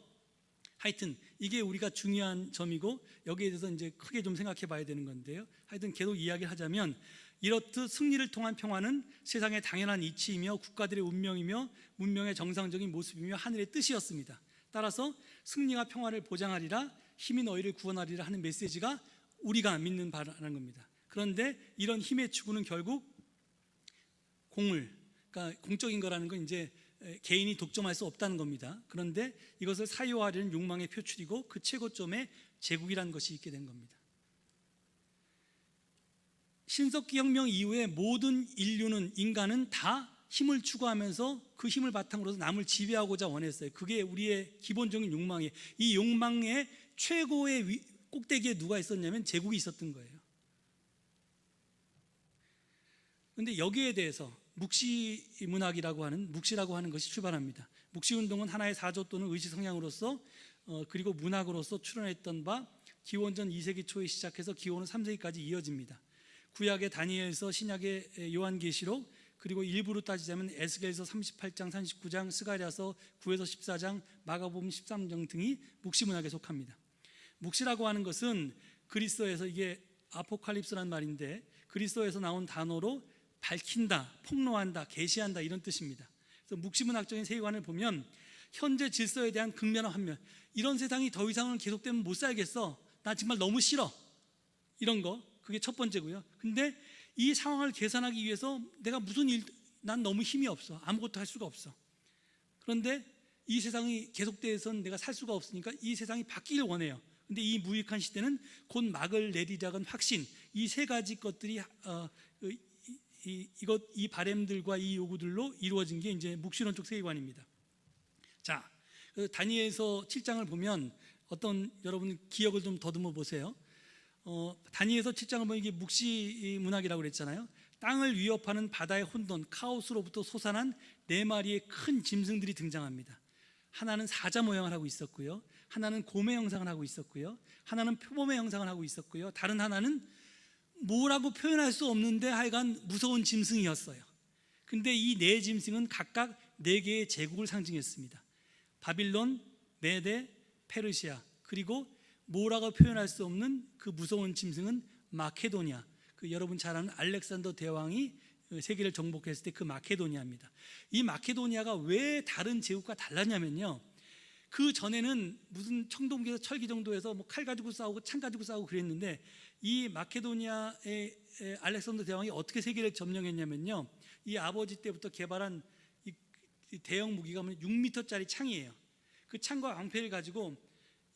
하여튼 이게 우리가 중요한 점이고 여기에 대해서 이제 크게 좀 생각해 봐야 되는 건데요. 하여튼 계속 이야기를 하자면 이렇듯 승리를 통한 평화는 세상의 당연한 이치이며 국가들의 운명이며 문명의 정상적인 모습이며 하늘의 뜻이었습니다. 따라서 승리와 평화를 보장하리라 힘이 너희를 구원하리라 하는 메시지가 우리가 믿는 바라는 겁니다. 그런데 이런 힘의 추구는 결국 그러니까 공적인 거라는 건 이제 개인이 독점할 수 없다는 겁니다. 그런데 이것을 사유화하려는 욕망의 표출이고 그 최고점에 제국이라는 것이 있게 된 겁니다. 신석기 혁명 이후에 모든 인간은 다 힘을 추구하면서 그 힘을 바탕으로 해서 남을 지배하고자 원했어요. 그게 우리의 기본적인 욕망이에요. 이 욕망의 최고의 꼭대기에 누가 있었냐면 제국이 있었던 거예요. 그런데 여기에 대해서 묵시라고 하는 것이 출발합니다. 묵시운동은 하나의 사조 또는 의식 성향으로서 그리고 문학으로서 출현했던 바 기원전 2세기 초에 시작해서 기원후 3세기까지 이어집니다. 구약의 다니엘서, 신약의 요한계시록, 그리고 일부로 따지자면 에스겔서 38장, 39장, 스가랴서 9에서 14장, 마가복음 13장 등이 묵시문학에 속합니다. 묵시라고 하는 것은 그리스어에서 이게 아포칼립스라는 말인데 그리스어에서 나온 단어로 밝힌다, 폭로한다, 계시한다 이런 뜻입니다. 그래서 묵시문학적인 세계관을 보면 현재 질서에 대한 극면한 환멸, 이런 세상이 더 이상은 계속되면 못 살겠어, 나 정말 너무 싫어, 이런 거, 그게 첫 번째고요. 근데 이 상황을 개선하기 위해서 내가 난 너무 힘이 없어, 아무것도 할 수가 없어. 그런데 이 세상이 계속돼서는 내가 살 수가 없으니까 이 세상이 바뀌길 원해요. 근데 이 무익한 시대는 곧 막을 내리자는 확신, 이 세 가지 것들이 이 바램들과 이 요구들로 이루어진 게 이제 묵시론적 세계관입니다. 자, 다니엘서 7장을 보면 여러분 기억을 좀 더듬어 보세요. 다니엘서 7장을 보면 이게 묵시 문학이라고 그랬잖아요. 땅을 위협하는 바다의 혼돈, 카오스로부터 솟아난 4마리의 큰 짐승들이 등장합니다. 하나는 사자 모양을 하고 있었고요, 하나는 곰의 형상을 하고 있었고요, 하나는 표범의 형상을 하고 있었고요, 다른 하나는 뭐라고 표현할 수 없는데 하여간 무서운 짐승이었어요. 근데 이 4 짐승은 각각 4개의 제국을 상징했습니다. 바빌론, 메데, 페르시아, 그리고 뭐라고 표현할 수 없는 그 무서운 짐승은 마케도니아. 여러분 잘 아는 알렉산더 대왕이 세계를 정복했을 때 그 마케도니아입니다. 이 마케도니아가 왜 다른 제국과 달랐냐면요, 그 전에는 무슨 청동기에서 철기 정도에서 뭐 칼 가지고 싸우고 창 가지고 싸우고 그랬는데, 이 마케도니아의 알렉산더 대왕이 어떻게 세계를 점령했냐면요, 이 아버지 때부터 개발한 이 대형 무기가 6m짜리 창이에요. 그 창과 방패를 가지고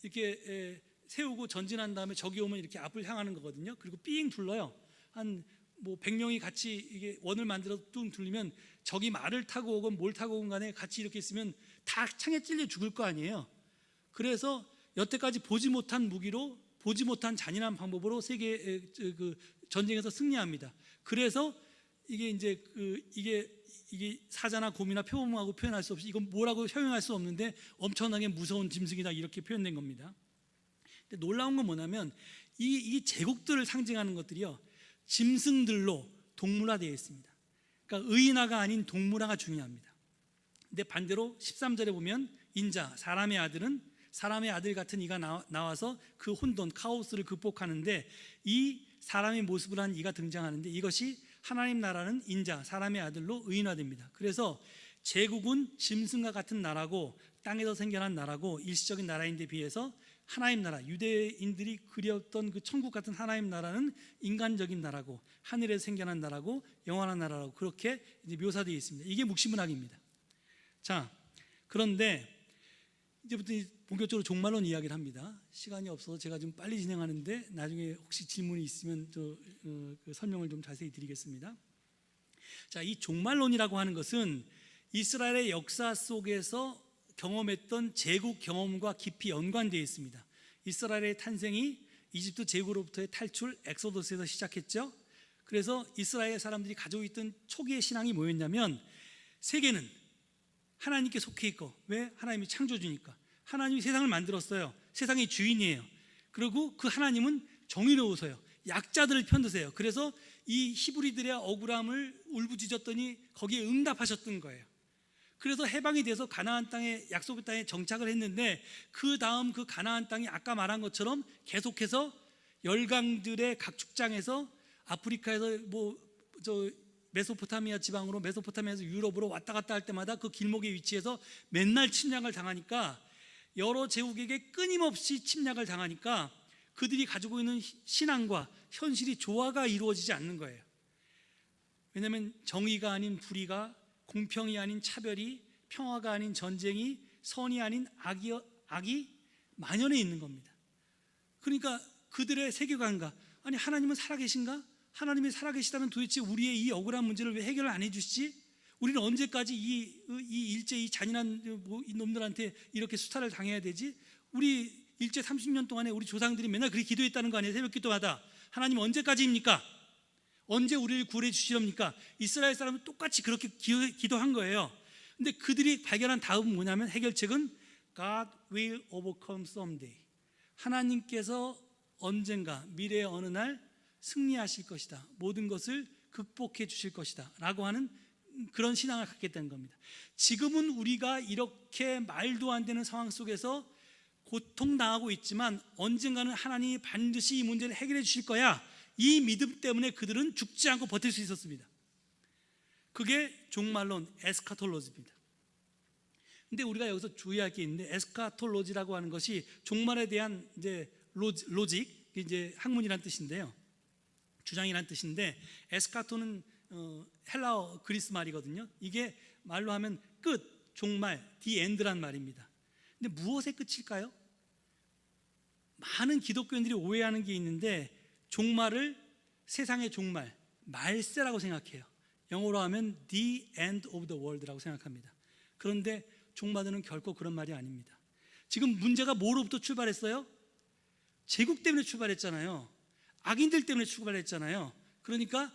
이렇게 세우고 전진한 다음에 적이 오면 이렇게 앞을 향하는 거거든요. 그리고 삥 둘러요. 한 뭐 100명이 같이 이게 원을 만들어서 뚱 둘리면 적이 말을 타고 오건 뭘 타고 오건 간에 같이 이렇게 있으면 다 창에 찔려 죽을 거 아니에요. 그래서 여태까지 보지 못한 무기로, 보지 못한 잔인한 방법으로 세계 그 전쟁에서 승리합니다. 그래서 이게 이제 이게 사자나 곰이나 표범하고 표현할 수 없이, 이건 뭐라고 형용할 수 없는데 엄청나게 무서운 짐승이다, 이렇게 표현된 겁니다. 근데 놀라운 건 뭐냐면 이 제국들을 상징하는 것들이요, 짐승들로 동물화되어 있습니다. 그러니까 의인화가 아닌 동물화가 중요합니다. 근데 반대로 13절에 보면 인자, 사람의 아들은 사람의 아들 같은 이가 나와서 그 혼돈, 카오스를 극복하는데, 이 사람의 모습을 한 이가 등장하는데, 이것이 하나님 나라는 인자, 사람의 아들로 의인화됩니다. 그래서 제국은 짐승과 같은 나라고 땅에서 생겨난 나라고 일시적인 나라인데 비해서 하나님 나라, 유대인들이 그렸던 그 천국 같은 하나님 나라는 인간적인 나라고 하늘에서 생겨난 나라고 영원한 나라라고 그렇게 이제 묘사되어 있습니다. 이게 묵시문학입니다. 자, 그런데 이제부터 본격적으로 종말론 이야기를 합니다. 시간이 없어서 제가 좀 빨리 진행하는데 나중에 혹시 질문이 있으면 그 설명을 좀 자세히 드리겠습니다. 자, 이 종말론이라고 하는 것은 이스라엘의 역사 속에서 경험했던 제국 경험과 깊이 연관되어 있습니다. 이스라엘의 탄생이 이집트 제국으로부터의 탈출, 엑소더스에서 시작했죠. 그래서 이스라엘 사람들이 가지고 있던 초기의 신앙이 뭐였냐면, 세계는 하나님께 속해 있고, 왜? 하나님이 창조주니까. 하나님이 세상을 만들었어요. 세상의 주인이에요. 그리고 그 하나님은 정의로우세요. 약자들을 편드세요. 그래서 이 히브리들의 억울함을 울부짖었더니 거기에 응답하셨던 거예요. 그래서 해방이 돼서 가나안 땅에, 약속의 땅에 정착을 했는데, 그 다음 그 가나안 땅이 아까 말한 것처럼 계속해서 열강들의 각 축장에서 아프리카에서 메소포타미아 지방으로, 메소포타미아에서 유럽으로 왔다 갔다 할 때마다 그 길목에 위치해서 맨날 침략을 당하니까, 여러 제국에게 끊임없이 침략을 당하니까 그들이 가지고 있는 신앙과 현실이 조화가 이루어지지 않는 거예요. 왜냐하면 정의가 아닌 불의가, 공평이 아닌 차별이, 평화가 아닌 전쟁이, 선이 아닌 악이 만연해 있는 겁니다. 그러니까 그들의 세계관과, 아니 하나님은 살아계신가? 하나님이 살아계시다면 도대체 우리의 이 억울한 문제를 왜 해결을 안 해주시지? 우리는 언제까지 이 잔인한 이놈들한테 이렇게 수탈을 당해야 되지? 우리 일제 30년 동안에 우리 조상들이 맨날 그렇게 기도했다는 거 아니에요? 새벽 기도하다. 하나님 언제까지입니까? 언제 우리를 구해 주시렵니까? 이스라엘 사람은 똑같이 그렇게 기도한 거예요. 근데 그들이 발견한 다음은 뭐냐면, 해결책은 God will overcome someday. 하나님께서 언젠가 미래의 어느 날 승리하실 것이다. 모든 것을 극복해 주실 것이다 라고 하는 그런 신앙을 갖게 된 겁니다. 지금은 우리가 이렇게 말도 안 되는 상황 속에서 고통당하고 있지만, 언젠가는 하나님이 반드시 이 문제를 해결해 주실 거야, 이 믿음 때문에 그들은 죽지 않고 버틸 수 있었습니다. 그게 종말론, 에스카톨로지입니다. 근데 우리가 여기서 주의할 게 있는데, 에스카톨로지라고 하는 것이 종말에 대한 이제 로직, 이제 학문이란 뜻인데요, 주장이란 뜻인데, 에스카토는 헬라어 그리스 말이거든요. 이게 말로 하면 끝, 종말, the end란 말입니다. 근데 무엇의 끝일까요? 많은 기독교인들이 오해하는 게 있는데, 종말을 세상의 종말, 말세라고 생각해요. 영어로 하면 the end of the world라고 생각합니다. 그런데 종말은 결코 그런 말이 아닙니다. 지금 문제가 뭐로부터 출발했어요? 제국 때문에 출발했잖아요. 악인들 때문에 출발했잖아요. 그러니까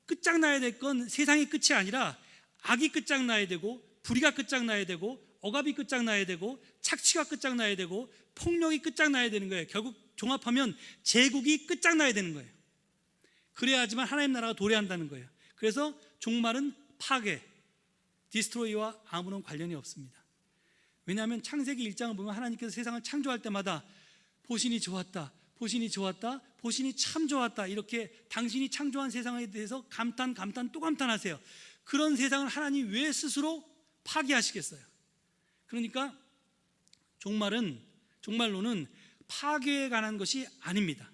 끝장나야 될 건 세상의 끝이 아니라 악이 끝장나야 되고, 불의가 끝장나야 되고, 억압이 끝장나야 되고, 착취가 끝장나야 되고, 폭력이 끝장나야 되는 거예요. 결국 종합하면 제국이 끝장나야 되는 거예요. 그래야지만 하나님 나라가 도래한다는 거예요. 그래서 종말은 파괴, 디스트로이와 아무런 관련이 없습니다. 왜냐하면 창세기 1장을 보면 하나님께서 세상을 창조할 때마다 보시니 좋았다, 보시니 좋았다, 보시니 참 좋았다, 이렇게 당신이 창조한 세상에 대해서 감탄 또 감탄하세요. 그런 세상을 하나님 왜 스스로 파괴하시겠어요? 그러니까 종말로는 파괴에 관한 것이 아닙니다.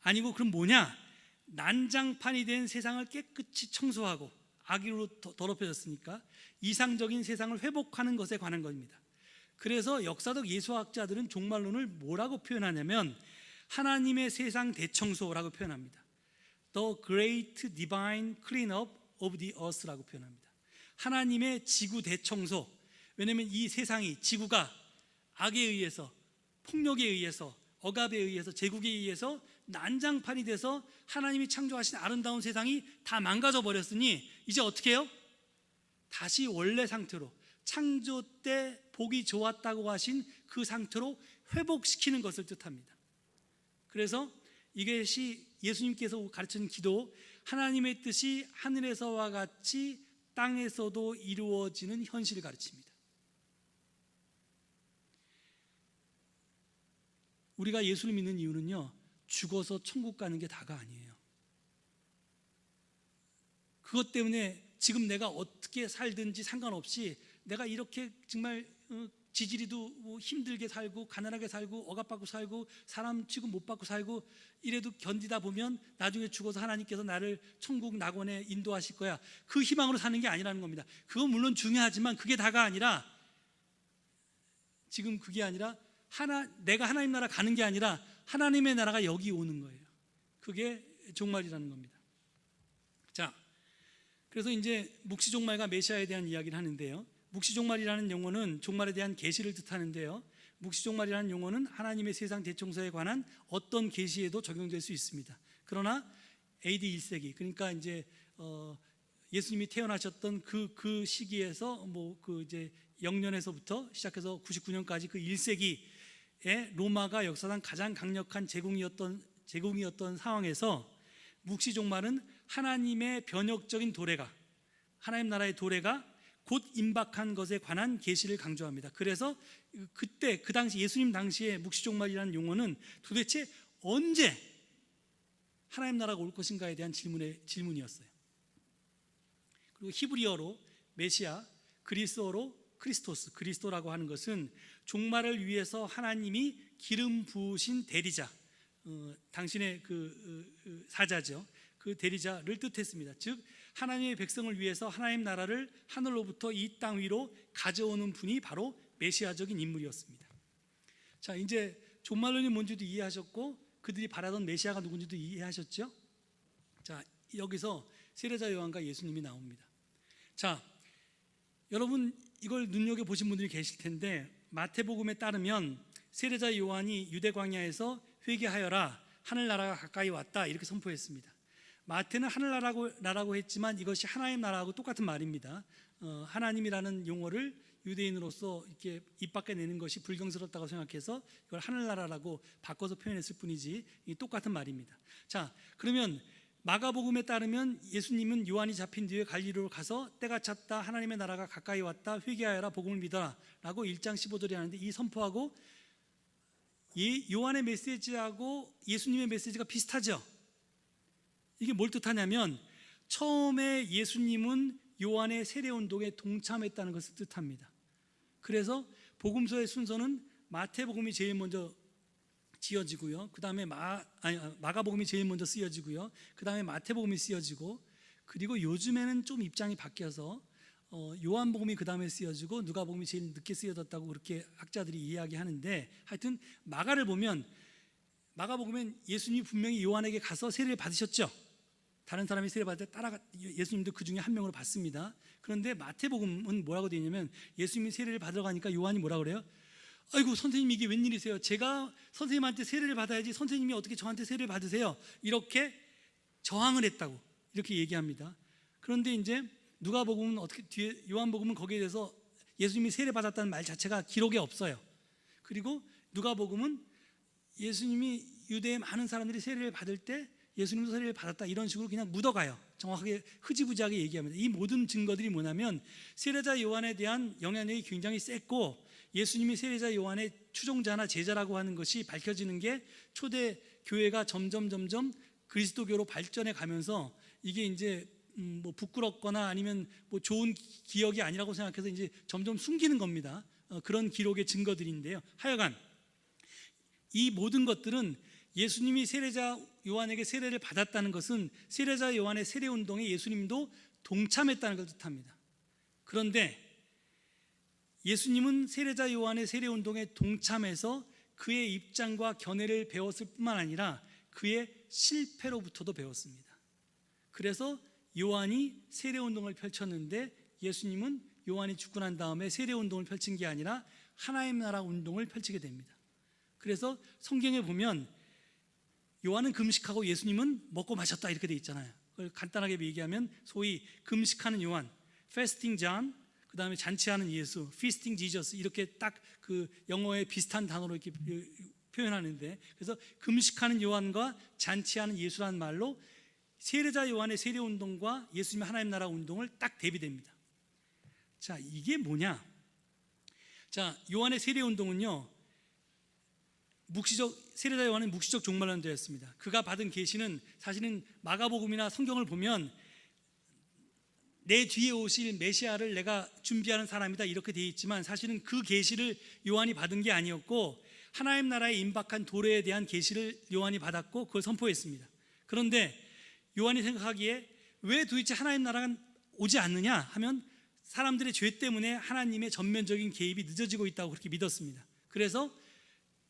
아니고 그럼 뭐냐? 난장판이 된 세상을 깨끗이 청소하고 악으로 더럽혀졌으니까 이상적인 세상을 회복하는 것에 관한 겁니다. 그래서 역사적 예수학자들은 종말론을 뭐라고 표현하냐면 하나님의 세상 대청소라고 표현합니다. The Great Divine Cleanup of the Earth라고 표현합니다. 하나님의 지구 대청소. 왜냐하면 이 세상이, 지구가 악에 의해서, 폭력에 의해서, 억압에 의해서, 제국에 의해서 난장판이 돼서 하나님이 창조하신 아름다운 세상이 다 망가져 버렸으니 이제 어떻게 해요? 다시 원래 상태로, 창조 때 보기 좋았다고 하신 그 상태로 회복시키는 것을 뜻합니다. 그래서 이것이 예수님께서 가르치는 기도, 하나님의 뜻이 하늘에서와 같이 땅에서도 이루어지는 현실을 가르칩니다. 우리가 예수를 믿는 이유는요, 죽어서 천국 가는 게 다가 아니에요. 그것 때문에 지금 내가 어떻게 살든지 상관없이 내가 이렇게 정말 지지리도 힘들게 살고 가난하게 살고 억압받고 살고 사람 취급 못 받고 살고 이래도 견디다 보면 나중에 죽어서 하나님께서 나를 천국 낙원에 인도하실 거야, 그 희망으로 사는 게 아니라는 겁니다. 그건 물론 중요하지만 그게 다가 아니라, 지금 그게 아니라 내가 하나님 나라 가는 게 아니라 하나님의 나라가 여기 오는 거예요. 그게 종말이라는 겁니다. 자, 그래서 이제 묵시종말과 메시아에 대한 이야기를 하는데요, 묵시종말이라는 용어는 종말에 대한 계시를 뜻하는데요, 묵시종말이라는 용어는 하나님의 세상 대청소에 관한 어떤 계시에도 적용될 수 있습니다. 그러나 AD 1세기, 그러니까 이제 예수님이 태어나셨던 그 시기에서 그 이제 0년에서부터 시작해서 99년까지 그 1세기에 로마가 역사상 가장 강력한 제국이었던 상황에서 묵시종말은 하나님의 변혁적인 도래가, 하나님 나라의 도래가 곧 임박한 것에 관한 계시를 강조합니다. 그래서 그때 그 당시 예수님 당시에 묵시종말이라는 용어는 도대체 언제 하나님 나라가 올 것인가에 대한 질문이었어요. 그리고 히브리어로 메시아, 그리스어로 크리스토스, 그리스도라고 하는 것은 종말을 위해서 하나님이 기름 부으신 대리자, 당신의 그 사자죠, 그 대리자를 뜻했습니다. 즉 하나님의 백성을 위해서 하나님 나라를 하늘로부터 이 땅 위로 가져오는 분이 바로 메시아적인 인물이었습니다. 자, 이제 종말론이 뭔지도 이해하셨고 그들이 바라던 메시아가 누군지도 이해하셨죠? 자, 여기서 세례자 요한과 예수님이 나옵니다. 자, 여러분 이걸 눈여겨보신 분들이 계실 텐데, 마태복음에 따르면 세례자 요한이 유대 광야에서 회개하여라, 하늘나라가 가까이 왔다, 이렇게 선포했습니다. 마태는 하늘나라고 했지만 이것이 하나님 나라하고 똑같은 말입니다. 하나님이라는 용어를 유대인으로서 이렇게 입 밖에 내는 것이 불경스럽다고 생각해서 이걸 하늘나라라고 바꿔서 표현했을 뿐이지 똑같은 말입니다. 자, 그러면 마가복음에 따르면 예수님은 요한이 잡힌 뒤에 갈릴리로 가서 때가 찼다, 하나님의 나라가 가까이 왔다, 회개하여라, 복음을 믿어라 라고 1장 15절에 하는데, 이 선포하고 요한의 메시지하고 예수님의 메시지가 비슷하죠. 이게 뭘 뜻하냐면 처음에 예수님은 요한의 세례운동에 동참했다는 것을 뜻합니다. 그래서 복음서의 순서는 마태복음이 제일 먼저 지어지고요, 그 다음에 마가복음이 제일 먼저 쓰여지고요, 그 다음에 마태복음이 쓰여지고, 그리고 요즘에는 좀 입장이 바뀌어서 요한복음이 그 다음에 쓰여지고 누가복음이 제일 늦게 쓰여졌다고 그렇게 학자들이 이야기하는데, 하여튼 마가복음엔 예수님이 분명히 요한에게 가서 세례를 받으셨죠. 다른 사람이 세례 받을 때 예수님도 그 중에 한 명으로 받습니다. 그런데 마태복음은 뭐라고 되어 있냐면, 예수님이 세례를 받으러 가니까 요한이 뭐라 그래요? 아이고 선생님, 이게 웬일이세요? 제가 선생님한테 세례를 받아야지 선생님이 어떻게 저한테 세례를 받으세요? 이렇게 저항을 했다고 이렇게 얘기합니다. 그런데 이제 누가복음은 어떻게, 뒤에 요한복음은 거기에 대해서 예수님이 세례 받았다는 말 자체가 기록에 없어요. 그리고 누가복음은 예수님이 유대의 많은 사람들이 세례를 받을 때 예수님도 세례를 받았다, 이런 식으로 그냥 묻어가요. 정확하게 흐지부지하게 얘기합니다. 이 모든 증거들이 뭐냐면 세례자 요한에 대한 영향력이 굉장히 셌고, 예수님이 세례자 요한의 추종자나 제자라고 하는 것이 밝혀지는 게 초대 교회가 점점 그리스도교로 발전해 가면서 이게 이제 뭐 부끄럽거나 아니면 뭐 좋은 기억이 아니라고 생각해서 이제 점점 숨기는 겁니다. 그런 기록의 증거들인데요. 하여간 이 모든 것들은 예수님이 세례자 요한에게 세례를 받았다는 것은 세례자 요한의 세례 운동에 예수님도 동참했다는 걸 뜻합니다. 그런데 예수님은 세례자 요한의 세례 운동에 동참해서 그의 입장과 견해를 배웠을 뿐만 아니라 그의 실패로부터도 배웠습니다. 그래서 요한이 세례 운동을 펼쳤는데 예수님은 요한이 죽고 난 다음에 세례 운동을 펼친 게 아니라 하나님 나라 운동을 펼치게 됩니다. 그래서 성경에 보면 요한은 금식하고 예수님은 먹고 마셨다 이렇게 돼 있잖아요. 그걸 간단하게 얘기하면 소위 금식하는 요한, fasting John, 그 다음에 잔치하는 예수, feasting Jesus, 이렇게 딱 그 영어에 비슷한 단어로 이렇게 표현하는데, 그래서 금식하는 요한과 잔치하는 예수라는 말로 세례자 요한의 세례 운동과 예수님의 하나님 나라 운동을 딱 대비됩니다. 자, 이게 뭐냐? 자, 요한의 세례 운동은요, 세례자 요한은 묵시적 종말론자였습니다. 그가 받은 계시는 사실은 마가복음이나 성경을 보면 내 뒤에 오실 메시아를 내가 준비하는 사람이다 이렇게 되어 있지만, 사실은 그 계시를 요한이 받은 게 아니었고 하나님 나라에 임박한 도래에 대한 계시를 요한이 받았고 그걸 선포했습니다. 그런데 요한이 생각하기에 왜 도대체 하나님 나라가 오지 않느냐 하면 사람들의 죄 때문에 하나님의 전면적인 개입이 늦어지고 있다고 그렇게 믿었습니다. 그래서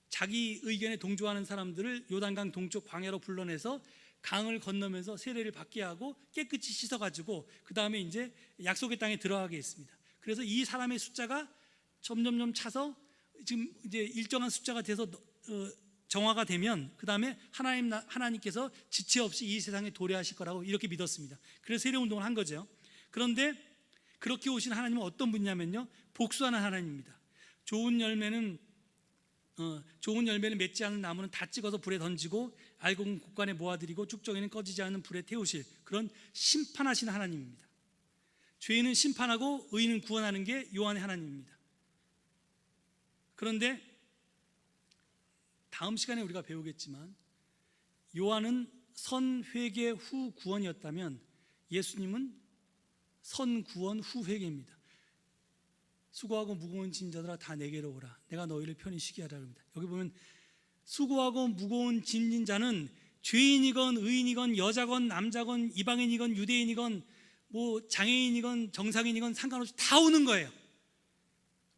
자기 의견에 동조하는 사람들을 요단강 동쪽 광야로 불러내서 강을 건너면서 세례를 받게 하고 깨끗이 씻어가지고 그 다음에 이제 약속의 땅에 들어가게 했습니다. 그래서 이 사람의 숫자가 점점 차서 지금 이제 일정한 숫자가 돼서 정화가 되면 그 다음에 하나님께서 지체 없이 이 세상에 도래하실 거라고 이렇게 믿었습니다. 그래서 세례 운동을 한 거죠. 그런데 그렇게 오신 하나님은 어떤 분이냐면요, 복수하는 하나님입니다. 좋은 열매는 맺지 않는 나무는 다 찍어서 불에 던지고 알곡은 곳간에 모아들이고 쭉정이는 꺼지지 않는 불에 태우실 그런 심판하시는 하나님입니다. 죄인은 심판하고 의인은 구원하는 게 요한의 하나님입니다. 그런데 다음 시간에 우리가 배우겠지만 요한은 선회개 후 구원이었다면 예수님은 선구원 후 회개입니다. 수고하고 무거운 짐 자들아 다 내게로 오라, 내가 너희를 편히 쉬게 하라 합니다. 여기 보면 수고하고 무거운 짐진 자는 죄인이건 의인이건 여자건 남자건 이방인이건 유대인이건 뭐 장애인이건 정상인이건 상관없이 다 오는 거예요.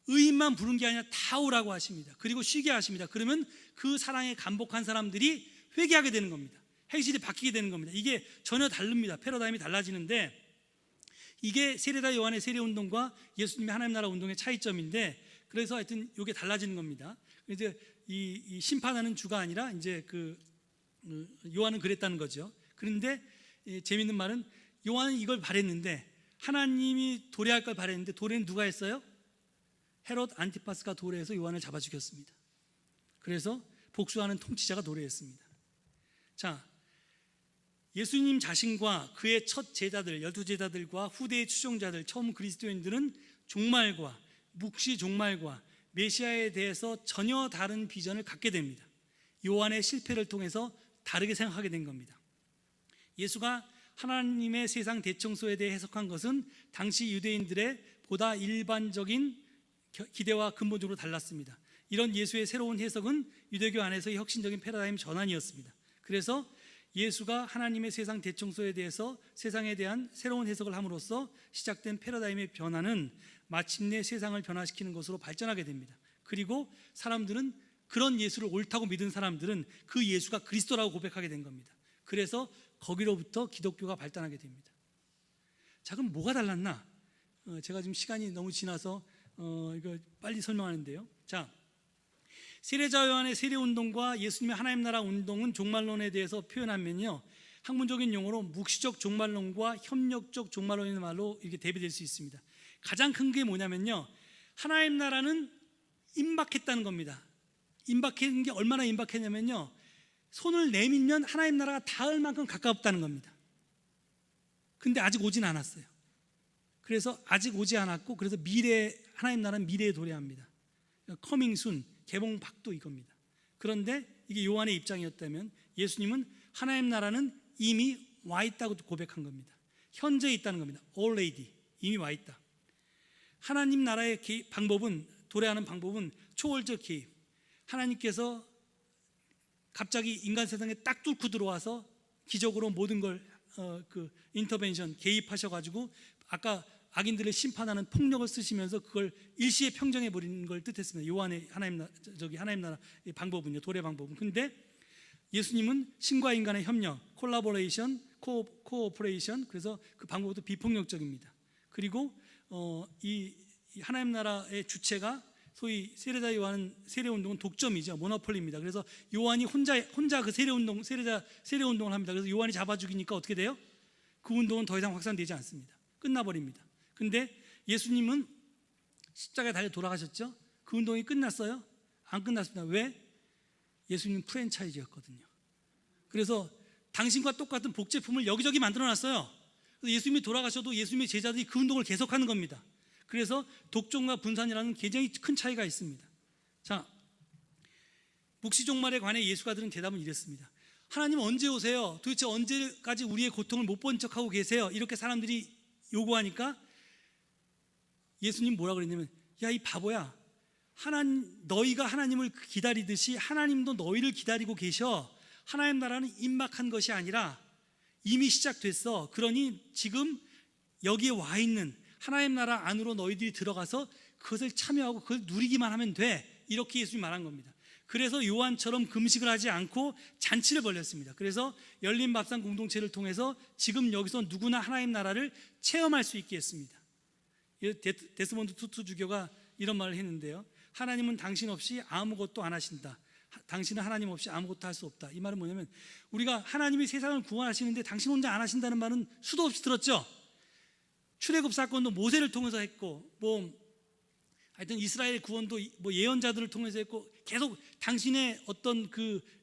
의인만 부른 게 아니라 다 오라고 하십니다. 그리고 쉬게 하십니다. 그러면 그 사랑에 감복한 사람들이 회개하게 되는 겁니다. 행실이 바뀌게 되는 겁니다. 이게 전혀 다릅니다. 패러다임이 달라지는데, 이게 세례자 요한의 세례 운동과 예수님의 하나님 나라 운동의 차이점인데, 그래서 하여튼 이게 달라지는 겁니다. 이제 이 심판하는 주가 아니라 이제 요한은 그랬다는 거죠. 그런데 재밌는 말은 요한은 이걸 바랬는데, 하나님이 도래할 걸 바랬는데 도래는 누가 했어요? 헤롯 안티파스가 도래해서 요한을 잡아 죽였습니다. 그래서 복수하는 통치자가 도래했습니다. 자, 예수님 자신과 그의 첫 제자들, 12제자들과 후대의 추종자들, 처음 그리스도인들은 종말과 묵시 종말과 메시아에 대해서 전혀 다른 비전을 갖게 됩니다. 요한의 실패를 통해서 다르게 생각하게 된 겁니다. 예수가 하나님의 세상 대청소에 대해 해석한 것은 당시 유대인들의 보다 일반적인 기대와 근본적으로 달랐습니다. 이런 예수의 새로운 해석은 유대교 안에서의 혁신적인 패러다임 전환이었습니다. 그래서 예수가 하나님의 세상 대청소에 대해서 세상에 대한 새로운 해석을 함으로써 시작된 패러다임의 변화는 마침내 세상을 변화시키는 것으로 발전하게 됩니다. 그리고 사람들은, 그런 예수를 옳다고 믿은 사람들은 그 예수가 그리스도라고 고백하게 된 겁니다. 그래서 거기로부터 기독교가 발전하게 됩니다. 자, 그럼 뭐가 달랐나? 제가 지금 시간이 너무 지나서 이거 빨리 설명하는데요. 자, 세례자 요한의 세례 운동과 예수님의 하나님 나라 운동은 종말론에 대해서 표현하면요, 학문적인 용어로 묵시적 종말론과 협력적 종말론이라는 말로 이렇게 대비될 수 있습니다. 가장 큰 게 뭐냐면요, 하나님 나라는 임박했다는 겁니다. 임박한 게 얼마나 임박했냐면요, 손을 내밀면 하나님 나라가 닿을 만큼 가깝다는 겁니다. 근데 아직 오진 않았어요. 그래서 아직 오지 않았고, 그래서 하나님 나라는 미래에 도래합니다. 커밍 순, 개봉박도 이겁니다. 그런데 이게 요한의 입장이었다면 예수님은 하나님 나라는 이미 와 있다고 고백한 겁니다. 현재 있다는 겁니다. already, 이미 와 있다. 하나님 나라의 방법은, 도래하는 방법은 초월적 개입. 하나님께서 갑자기 인간 세상에 딱 뚫고 들어와서 기적으로 모든 걸 인터벤션, 개입하셔가지고 아까 악인들을 심판하는 폭력을 쓰시면서 그걸 일시에 평정해 버리는 걸 뜻했습니다. 요한의 하나님 나라 방법은요, 도래 방법은. 근데 예수님은 신과 인간의 협력, 콜라보레이션, 코오퍼레이션, 그래서 그 방법도 비폭력적입니다. 그리고 이 하나님 나라의 주체가 소위 세례자 요한은 세례 운동은 독점이죠, 모노폴리입니다. 그래서 요한이 혼자 그 세례 운동을 합니다. 그래서 요한이 잡아 죽이니까 어떻게 돼요? 그 운동은 더 이상 확산되지 않습니다. 끝나버립니다. 근데 예수님은 십자가에 달려 돌아가셨죠? 그 운동이 끝났어요? 안 끝났습니다. 왜? 예수님은 프랜차이즈였거든요. 그래서 당신과 똑같은 복제품을 여기저기 만들어놨어요. 그래서 예수님이 돌아가셔도 예수님의 제자들이 그 운동을 계속하는 겁니다. 그래서 독종과 분산이라는 굉장히 큰 차이가 있습니다. 자, 묵시종말에 관해 예수가 들은 대답은 이랬습니다. 하나님 언제 오세요? 도대체 언제까지 우리의 고통을 못 본 척하고 계세요? 이렇게 사람들이 요구하니까 예수님 뭐라 그랬냐면, 야, 이 바보야, 너희가 하나님을 기다리듯이 하나님도 너희를 기다리고 계셔. 하나님 나라는 임박한 것이 아니라 이미 시작됐어. 그러니 지금 여기에 와 있는 하나님 나라 안으로 너희들이 들어가서 그것을 참여하고 그걸 누리기만 하면 돼. 이렇게 예수님이 말한 겁니다. 그래서 요한처럼 금식을 하지 않고 잔치를 벌였습니다. 그래서 열린 밥상 공동체를 통해서 지금 여기서 누구나 하나님 나라를 체험할 수 있게 했습니다. 데스몬드 투투 주교가 이런 말을 했는데요. 하나님은 당신 없이 아무것도 안 하신다. 당신은 하나님 없이 아무것도 할 수 없다. 이 말은 뭐냐면, 우리가 하나님이 세상을 구원하시는데 당신 혼자 안 하신다는 말은 수도 없이 들었죠. 출애굽 사건도 모세를 통해서 했고, 하여튼 이스라엘 구원도 예언자들을 통해서 했고, 계속 당신의 어떤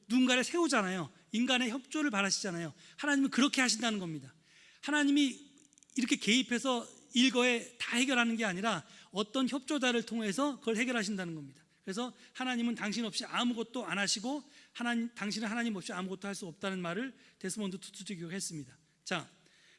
누군가를 세우잖아요. 인간의 협조를 바라시잖아요. 하나님은 그렇게 하신다는 겁니다. 하나님이 이렇게 개입해서 일거에 다 해결하는 게 아니라 어떤 협조자를 통해서 그걸 해결하신다는 겁니다. 그래서 하나님은 당신 없이 아무것도 안 하시고 당신은 하나님 없이 아무것도 할 수 없다는 말을 데스몬드 투투 주교가 했습니다. 자,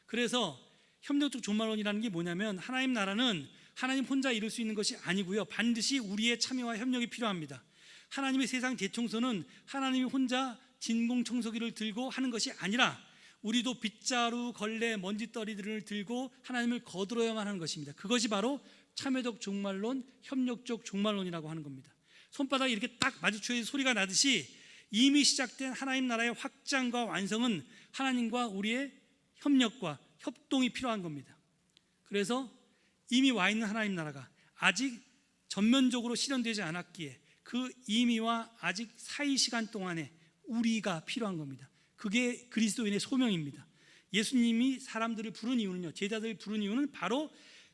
그래서 협력적 종말론이라는 게 뭐냐면, 하나님 나라는 하나님 혼자 이룰 수 있는 것이 아니고요, 반드시 우리의 참여와 협력이 필요합니다. 하나님의 세상 대청소는 하나님이 혼자 진공청소기를 들고 하는 것이 아니라 우리도 빗자루, 걸레, 먼지떨이들을 들고 하나님을 거들어야만 하는 것입니다. 그것이 바로 참여적 종말론, 협력적 종말론이라고 하는 겁니다. 손바닥이 이렇게 딱 마주쳐야 소리가 나듯이 이미 시작된 하나님 나라의 확장과 완성은 하나님과 우리의 협력과 협동이 필요한 겁니다. 그래서 이미 와 있는 하나님 나라가 아직 전면적으로 실현되지 않았기에 그 이미와 아직 사이 시간 동안에 우리가 필요한 겁니다. 그게 그리스도인의 소명입니다. 예수님이 사람들을 부른 이유는요, 제자들을 부른 이유는 바로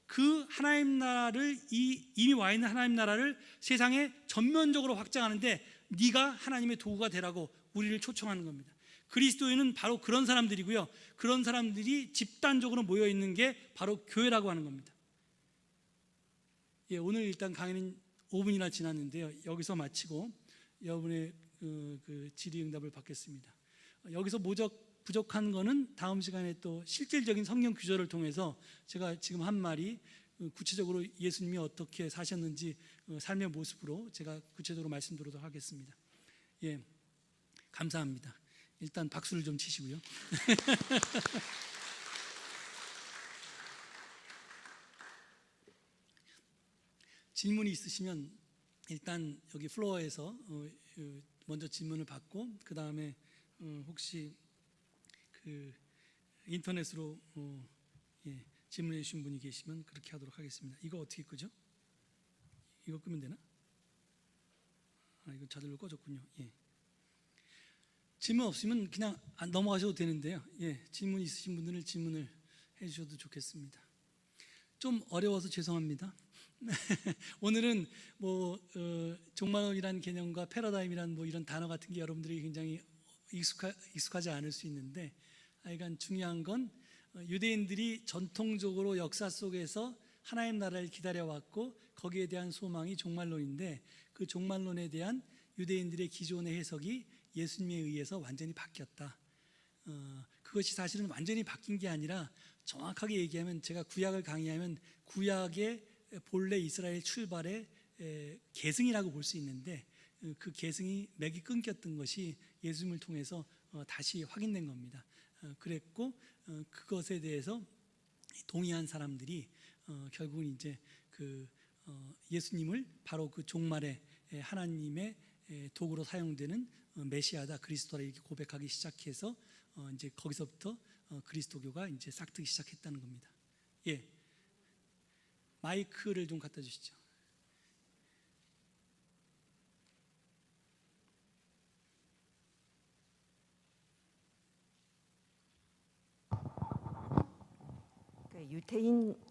그 하나님 나라를, 이미 와 있는 하나님 나라를 세상에 전면적으로 확장하는데 네가 하나님의 도구가 되라고 우리를 초청하는 겁니다. 그리스도인은 바로 그런 사람들이고요, 그런 사람들이 집단적으로 모여 있는 게 바로 교회라고 하는 겁니다. 오늘 일단 강의는 5분이나 지났는데요, 여기서 마치고 여러분의 그 질의응답을 받겠습니다. 여기서 부족한 거는 다음 시간에 또 실질적인 성경 구절을 통해서 제가 지금 한 말이 구체적으로 예수님이 어떻게 사셨는지 삶의 모습으로 제가 구체적으로 말씀드리도록 하겠습니다. 감사합니다. 일단 박수를 좀 치시고요. 질문이 있으시면 일단 여기 플로어에서 먼저 질문을 받고, 그 다음에 혹시 인터넷으로 질문해 주신 분이 계시면 그렇게 하도록 하겠습니다. 이거 어떻게 끄죠? 이거 끄면 되나? 이거 자동으로 꺼졌군요. 질문 없으면 그냥 넘어가셔도 되는데요. 질문 있으신 분들은 질문을 해주셔도 좋겠습니다. 좀 어려워서 죄송합니다. 오늘은 종말론이라는 개념과 패러다임이라는 이런 단어 같은 게 여러분들이 굉장히 익숙하지 않을 수 있는데, 하여간 중요한 건 유대인들이 전통적으로 역사 속에서 하나님 나라를 기다려왔고 거기에 대한 소망이 종말론인데 그 종말론에 대한 유대인들의 기존의 해석이 예수님에 의해서 완전히 바뀌었다. 그것이 사실은 완전히 바뀐 게 아니라 정확하게 얘기하면 제가 구약을 강의하면 구약의 본래 이스라엘 출발의 계승이라고 볼 수 있는데 그 계승이 맥이 끊겼던 것이 예수님을 통해서 다시 확인된 겁니다. 그랬고 그것에 대해서 동의한 사람들이 결국은 이제 예수님을 바로 그 종말의 하나님의 도구로 사용되는 메시아다 그리스도라 이렇게 고백하기 시작해서 이제 거기서부터 그리스도교가 이제 싹트기 시작했다는 겁니다. 예, 마이크를 좀 갖다 주시죠.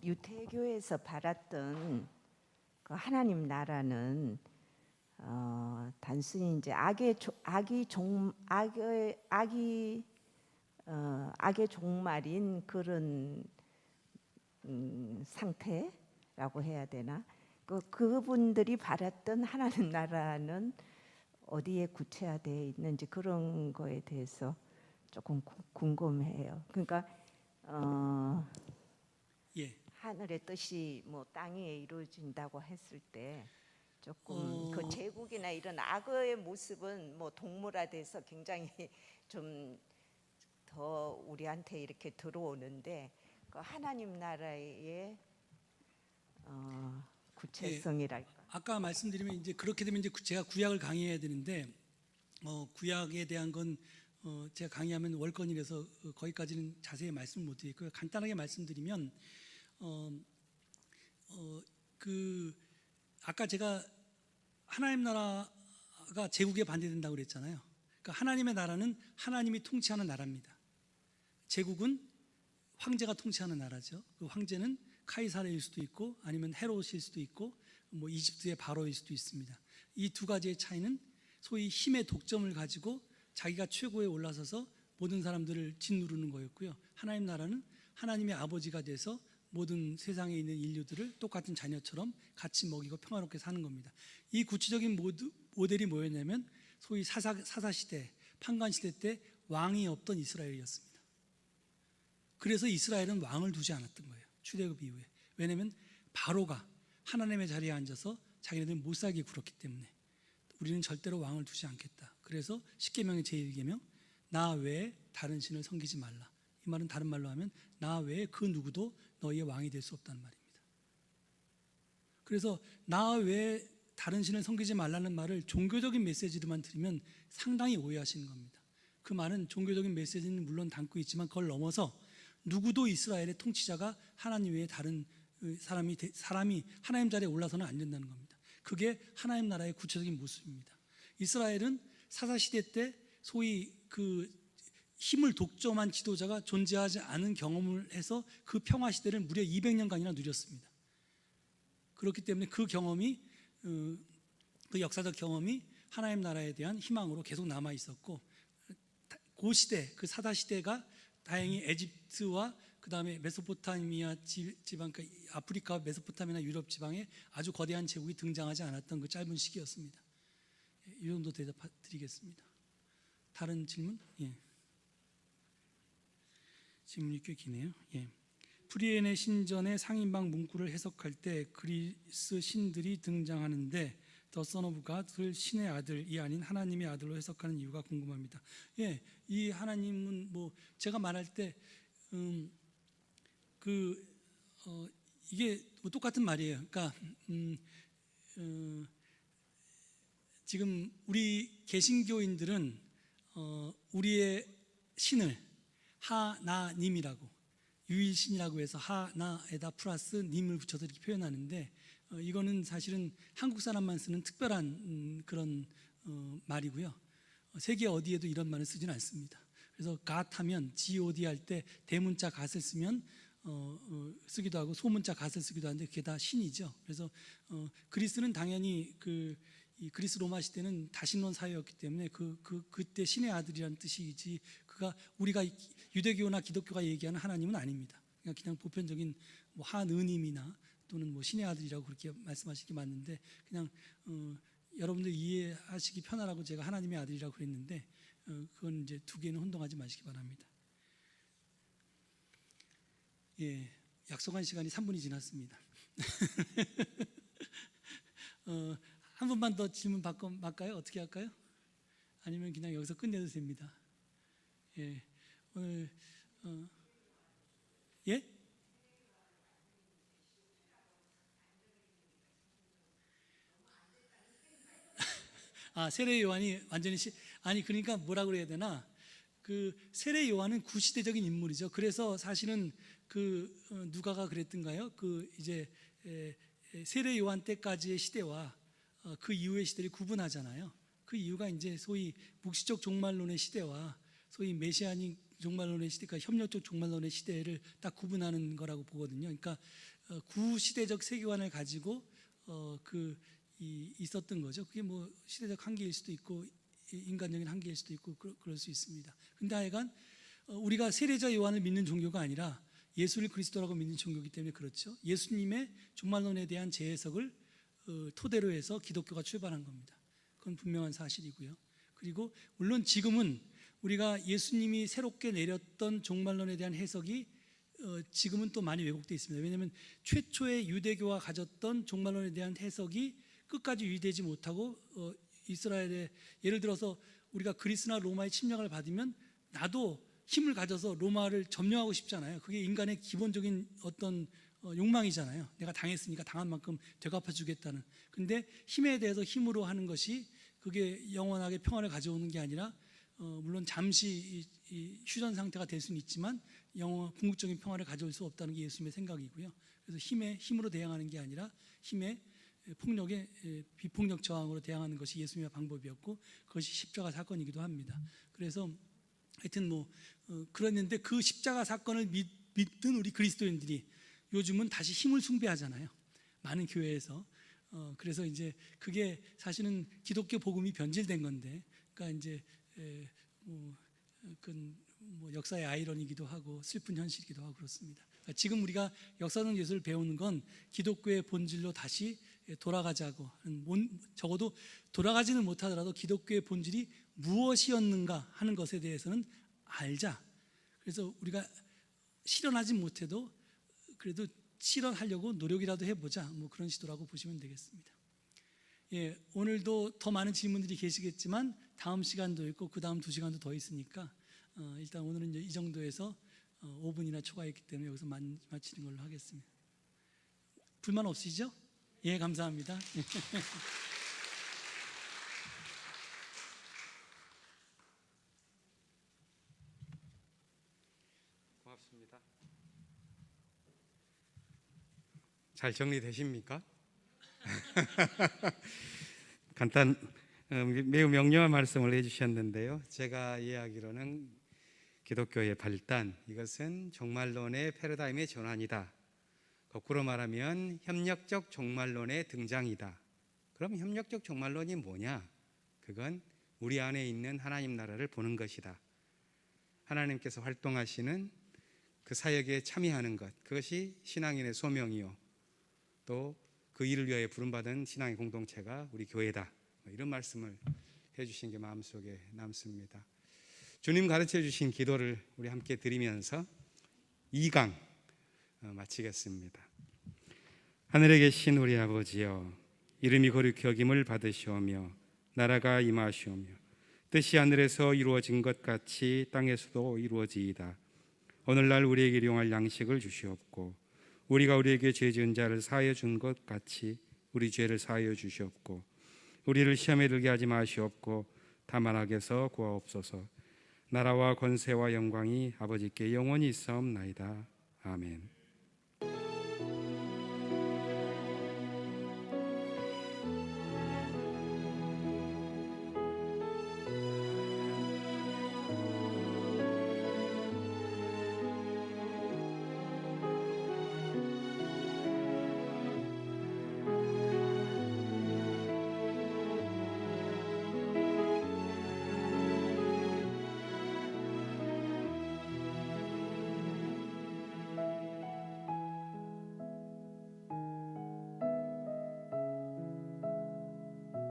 유태교에서 바랐던 그 하나님 나라는 단순히 이제 악의 종말인 그런 상태라고 해야 되나? 그분들이 바랐던 하나님 나라는 어디에 구체화되어 있는지 그런 거에 대해서 조금 궁금해요. 그러니까 예, 하늘의 뜻이 뭐 땅에 이루어진다고 했을 때 조금 그 제국이나 이런 악의 모습은 뭐 동물화돼서 굉장히 좀 더 우리한테 이렇게 들어오는데 그 하나님 나라의 구체성이랄까. 예, 아까 말씀드리면 이제 그렇게 되면 이제 제가 구약을 강의해야 되는데 구약에 대한 건 제가 강의하면 월권이라서 거기까지는 자세히 말씀 못 드리고요. 간단하게 말씀드리면 아까 제가 하나님 나라가 제국에 반대된다고 그랬잖아요. 그러니까 하나님의 나라는 하나님이 통치하는 나라입니다. 제국은 황제가 통치하는 나라죠. 그 황제는 카이사르일 수도 있고 아니면 헤롯일 수도 있고 뭐 이집트의 바로일 수도 있습니다. 이 두 가지의 차이는 소위 힘의 독점을 가지고 자기가 최고에 올라서서 모든 사람들을 짓누르는 거였고요. 하나님 나라는 하나님의 아버지가 돼서 모든 세상에 있는 인류들을 똑같은 자녀처럼 같이 먹이고 평화롭게 사는 겁니다. 이 구체적인 모델이 뭐였냐면 소위 사사시대, 판관시대 때 왕이 없던 이스라엘이었습니다. 그래서 이스라엘은 왕을 두지 않았던 거예요. 출애굽 이후에. 왜냐하면 바로가 하나님의 자리에 앉아서 자기네들 못 살게 굴었기 때문에 우리는 절대로 왕을 두지 않겠다. 그래서 십계명의 제1계명 나 외에 다른 신을 섬기지 말라. 이 말은 다른 말로 하면 나 외에 그 누구도 너희의 왕이 될 수 없다는 말입니다. 그래서 나 외에 다른 신을 섬기지 말라는 말을 종교적인 메시지로만 들으면 상당히 오해하시는 겁니다. 그 말은 종교적인 메시지는 물론 담고 있지만 그걸 넘어서 누구도 이스라엘의 통치자가 하나님 외에 다른 사람이 하나님 자리에 올라서는 안 된다는 겁니다. 그게 하나님 나라의 구체적인 모습입니다. 이스라엘은 사사시대 때 소위 그 힘을 독점한 지도자가 존재하지 않은 경험을 해서 그 평화시대를 무려 200년간이나 누렸습니다. 그렇기 때문에 그 경험이 그 역사적 경험이 하나님 나라에 대한 희망으로 계속 남아 있었고 그 시대, 그 사사시대가 다행히 에집트와 그 다음에 메소포타미아 지방, 그러니까 아프리카, 메소포타미아나 유럽 지방에 아주 거대한 제국이 등장하지 않았던 그 짧은 시기였습니다. 이 정도 대답 드리겠습니다. 다른 질문? 예. 질문이 꽤 기네요. 예. 프리엔의 신전의 상인방 문구를 해석할 때 그리스 신들이 등장하는데 더 선 오브 갓을 신의 아들이 아닌 하나님의 아들로 해석하는 이유가 궁금합니다. 예, 이 하나님은 뭐 제가 말할 때 이게 뭐 똑같은 말이에요. 그러니까 지금 우리 개신교인들은 우리의 신을 하나님이라고 유일신이라고 해서 하나에다 플러스 님을 붙여서 이렇게 표현하는데 이거는 사실은 한국 사람만 쓰는 특별한 그런 말이고요. 세계 어디에도 이런 말을 쓰지는 않습니다. 그래서 God 하면 God 할 때 대문자 God을 쓰면 쓰기도 하고 소문자 God을 쓰기도 하는데 그게 다 신이죠. 그래서 그리스는 당연히 이 그리스 로마 시대는 다신론 사회였기 때문에 그때 신의 아들이라는 뜻이지 그가 우리가 유대교나 기독교가 얘기하는 하나님은 아닙니다. 그냥 보편적인 뭐 하느님이나 또는 뭐 신의 아들이라고 그렇게 말씀하시기 맞는데, 그냥 여러분들 이해하시기 편하라고 제가 하나님의 아들이라고 그랬는데, 그건 이제 두 개는 혼동하지 마시기 바랍니다. 예, 약속한 시간이 3분이 지났습니다. 한 분만 더 질문 받까요? 어떻게 할까요? 아니면 그냥 여기서 끝내도 됩니다. 예, 오늘 예? 세례 요한이 완전히 아니 그러니까 뭐라 그래야 되나? 그 세례 요한은 구시대적인 인물이죠. 그래서 사실은 그 누가가 그랬던가요? 그 이제 세례 요한 때까지의 시대와 그 이후의 시대를 구분하잖아요. 그 이유가 이제 소위 묵시적 종말론의 시대와 소위 메시아닉 종말론의 시대, 그러니까 협력적 종말론의 시대를 딱 구분하는 거라고 보거든요. 그러니까 구시대적 세계관을 가지고 있었던 거죠. 그게 뭐 시대적 한계일 수도 있고 인간적인 한계일 수도 있고 그럴 수 있습니다. 근데 하여간 우리가 세례자 요한을 믿는 종교가 아니라 예수를 그리스도라고 믿는 종교이기 때문에 그렇죠. 예수님의 종말론에 대한 재해석을 토대로 해서 기독교가 출발한 겁니다. 그건 분명한 사실이고요. 그리고 물론 지금은 우리가 예수님이 새롭게 내렸던 종말론에 대한 해석이 지금은 또 많이 왜곡되어 있습니다. 왜냐하면 최초의 유대교가 가졌던 종말론에 대한 해석이 끝까지 유지되지 못하고 이스라엘의, 예를 들어서 우리가 그리스나 로마의 침략을 받으면 나도 힘을 가져서 로마를 점령하고 싶잖아요. 그게 인간의 기본적인 어떤 욕망이잖아요. 내가 당했으니까 당한 만큼 되갚아 주겠다는. 근데 힘에 대해서 힘으로 하는 것이 그게 영원하게 평화를 가져오는 게 아니라 물론 잠시 이 휴전 상태가 될 수는 있지만 궁극적인 평화를 가져올 수 없다는 게 예수님의 생각이고요. 그래서 힘으로 대항하는 게 아니라 폭력의 비폭력 저항으로 대항하는 것이 예수님의 방법이었고, 그것이 십자가 사건이기도 합니다. 그래서 하여튼 그랬는데 그 십자가 사건을 믿던 우리 그리스도인들이 요즘은 다시 힘을 숭배하잖아요. 많은 교회에서. 그래서 이제 그게 사실은 기독교 복음이 변질된 건데, 그러니까 이제 역사의 아이러니이기도 하고 슬픈 현실이기도 하고 그렇습니다. 그러니까 지금 우리가 역사적 예술을 배우는 건 기독교의 본질로 다시 돌아가자고, 적어도 돌아가지는 못하더라도 기독교의 본질이 무엇이었는가 하는 것에 대해서는 알자. 그래서 우리가 실현하지 못해도 그래도 실현하려고 노력이라도 해보자, 그런 시도라고 보시면 되겠습니다. 예, 오늘도 더 많은 질문들이 계시겠지만 다음 시간도 있고 그 다음 2시간도 더 있으니까 일단 오늘은 이제 이 정도에서 5분이나 초과했기 때문에 여기서 마치는 걸로 하겠습니다. 불만 없으시죠? 예, 감사합니다. 고맙습니다. 잘 정리되십니까? 매우 명료한 말씀을 해주셨는데요. 제가 이해하기로는 기독교의 발단, 이것은 종말론의 패러다임의 전환이다. 거꾸로 말하면 협력적 종말론의 등장이다. 그럼 협력적 종말론이 뭐냐? 그건 우리 안에 있는 하나님 나라를 보는 것이다. 하나님께서 활동하시는 그 사역에 참여하는 것, 그것이 신앙인의 소명이요, 또 그 일을 위하여 부름받은 신앙의 공동체가 우리 교회다. 이런 말씀을 해주신 게 마음속에 남습니다. 주님 가르쳐 주신 기도를 우리 함께 드리면서 2강 마치겠습니다. 하늘에 계신 우리 아버지여, 이름이 거룩히 여김을 받으시오며 나라가 임하시오며 뜻이 하늘에서 이루어진 것 같이 땅에서도 이루어지이다. 오늘날 우리에게 일용할 양식을 주시옵고, 우리가 우리에게 죄 지은 자를 사하여 준 것 같이 우리 죄를 사하여 주시옵고, 우리를 시험에 들게 하지 마시옵고 다만 악에서 구하옵소서. 나라와 권세와 영광이 아버지께 영원히 있사옵나이다. 아멘.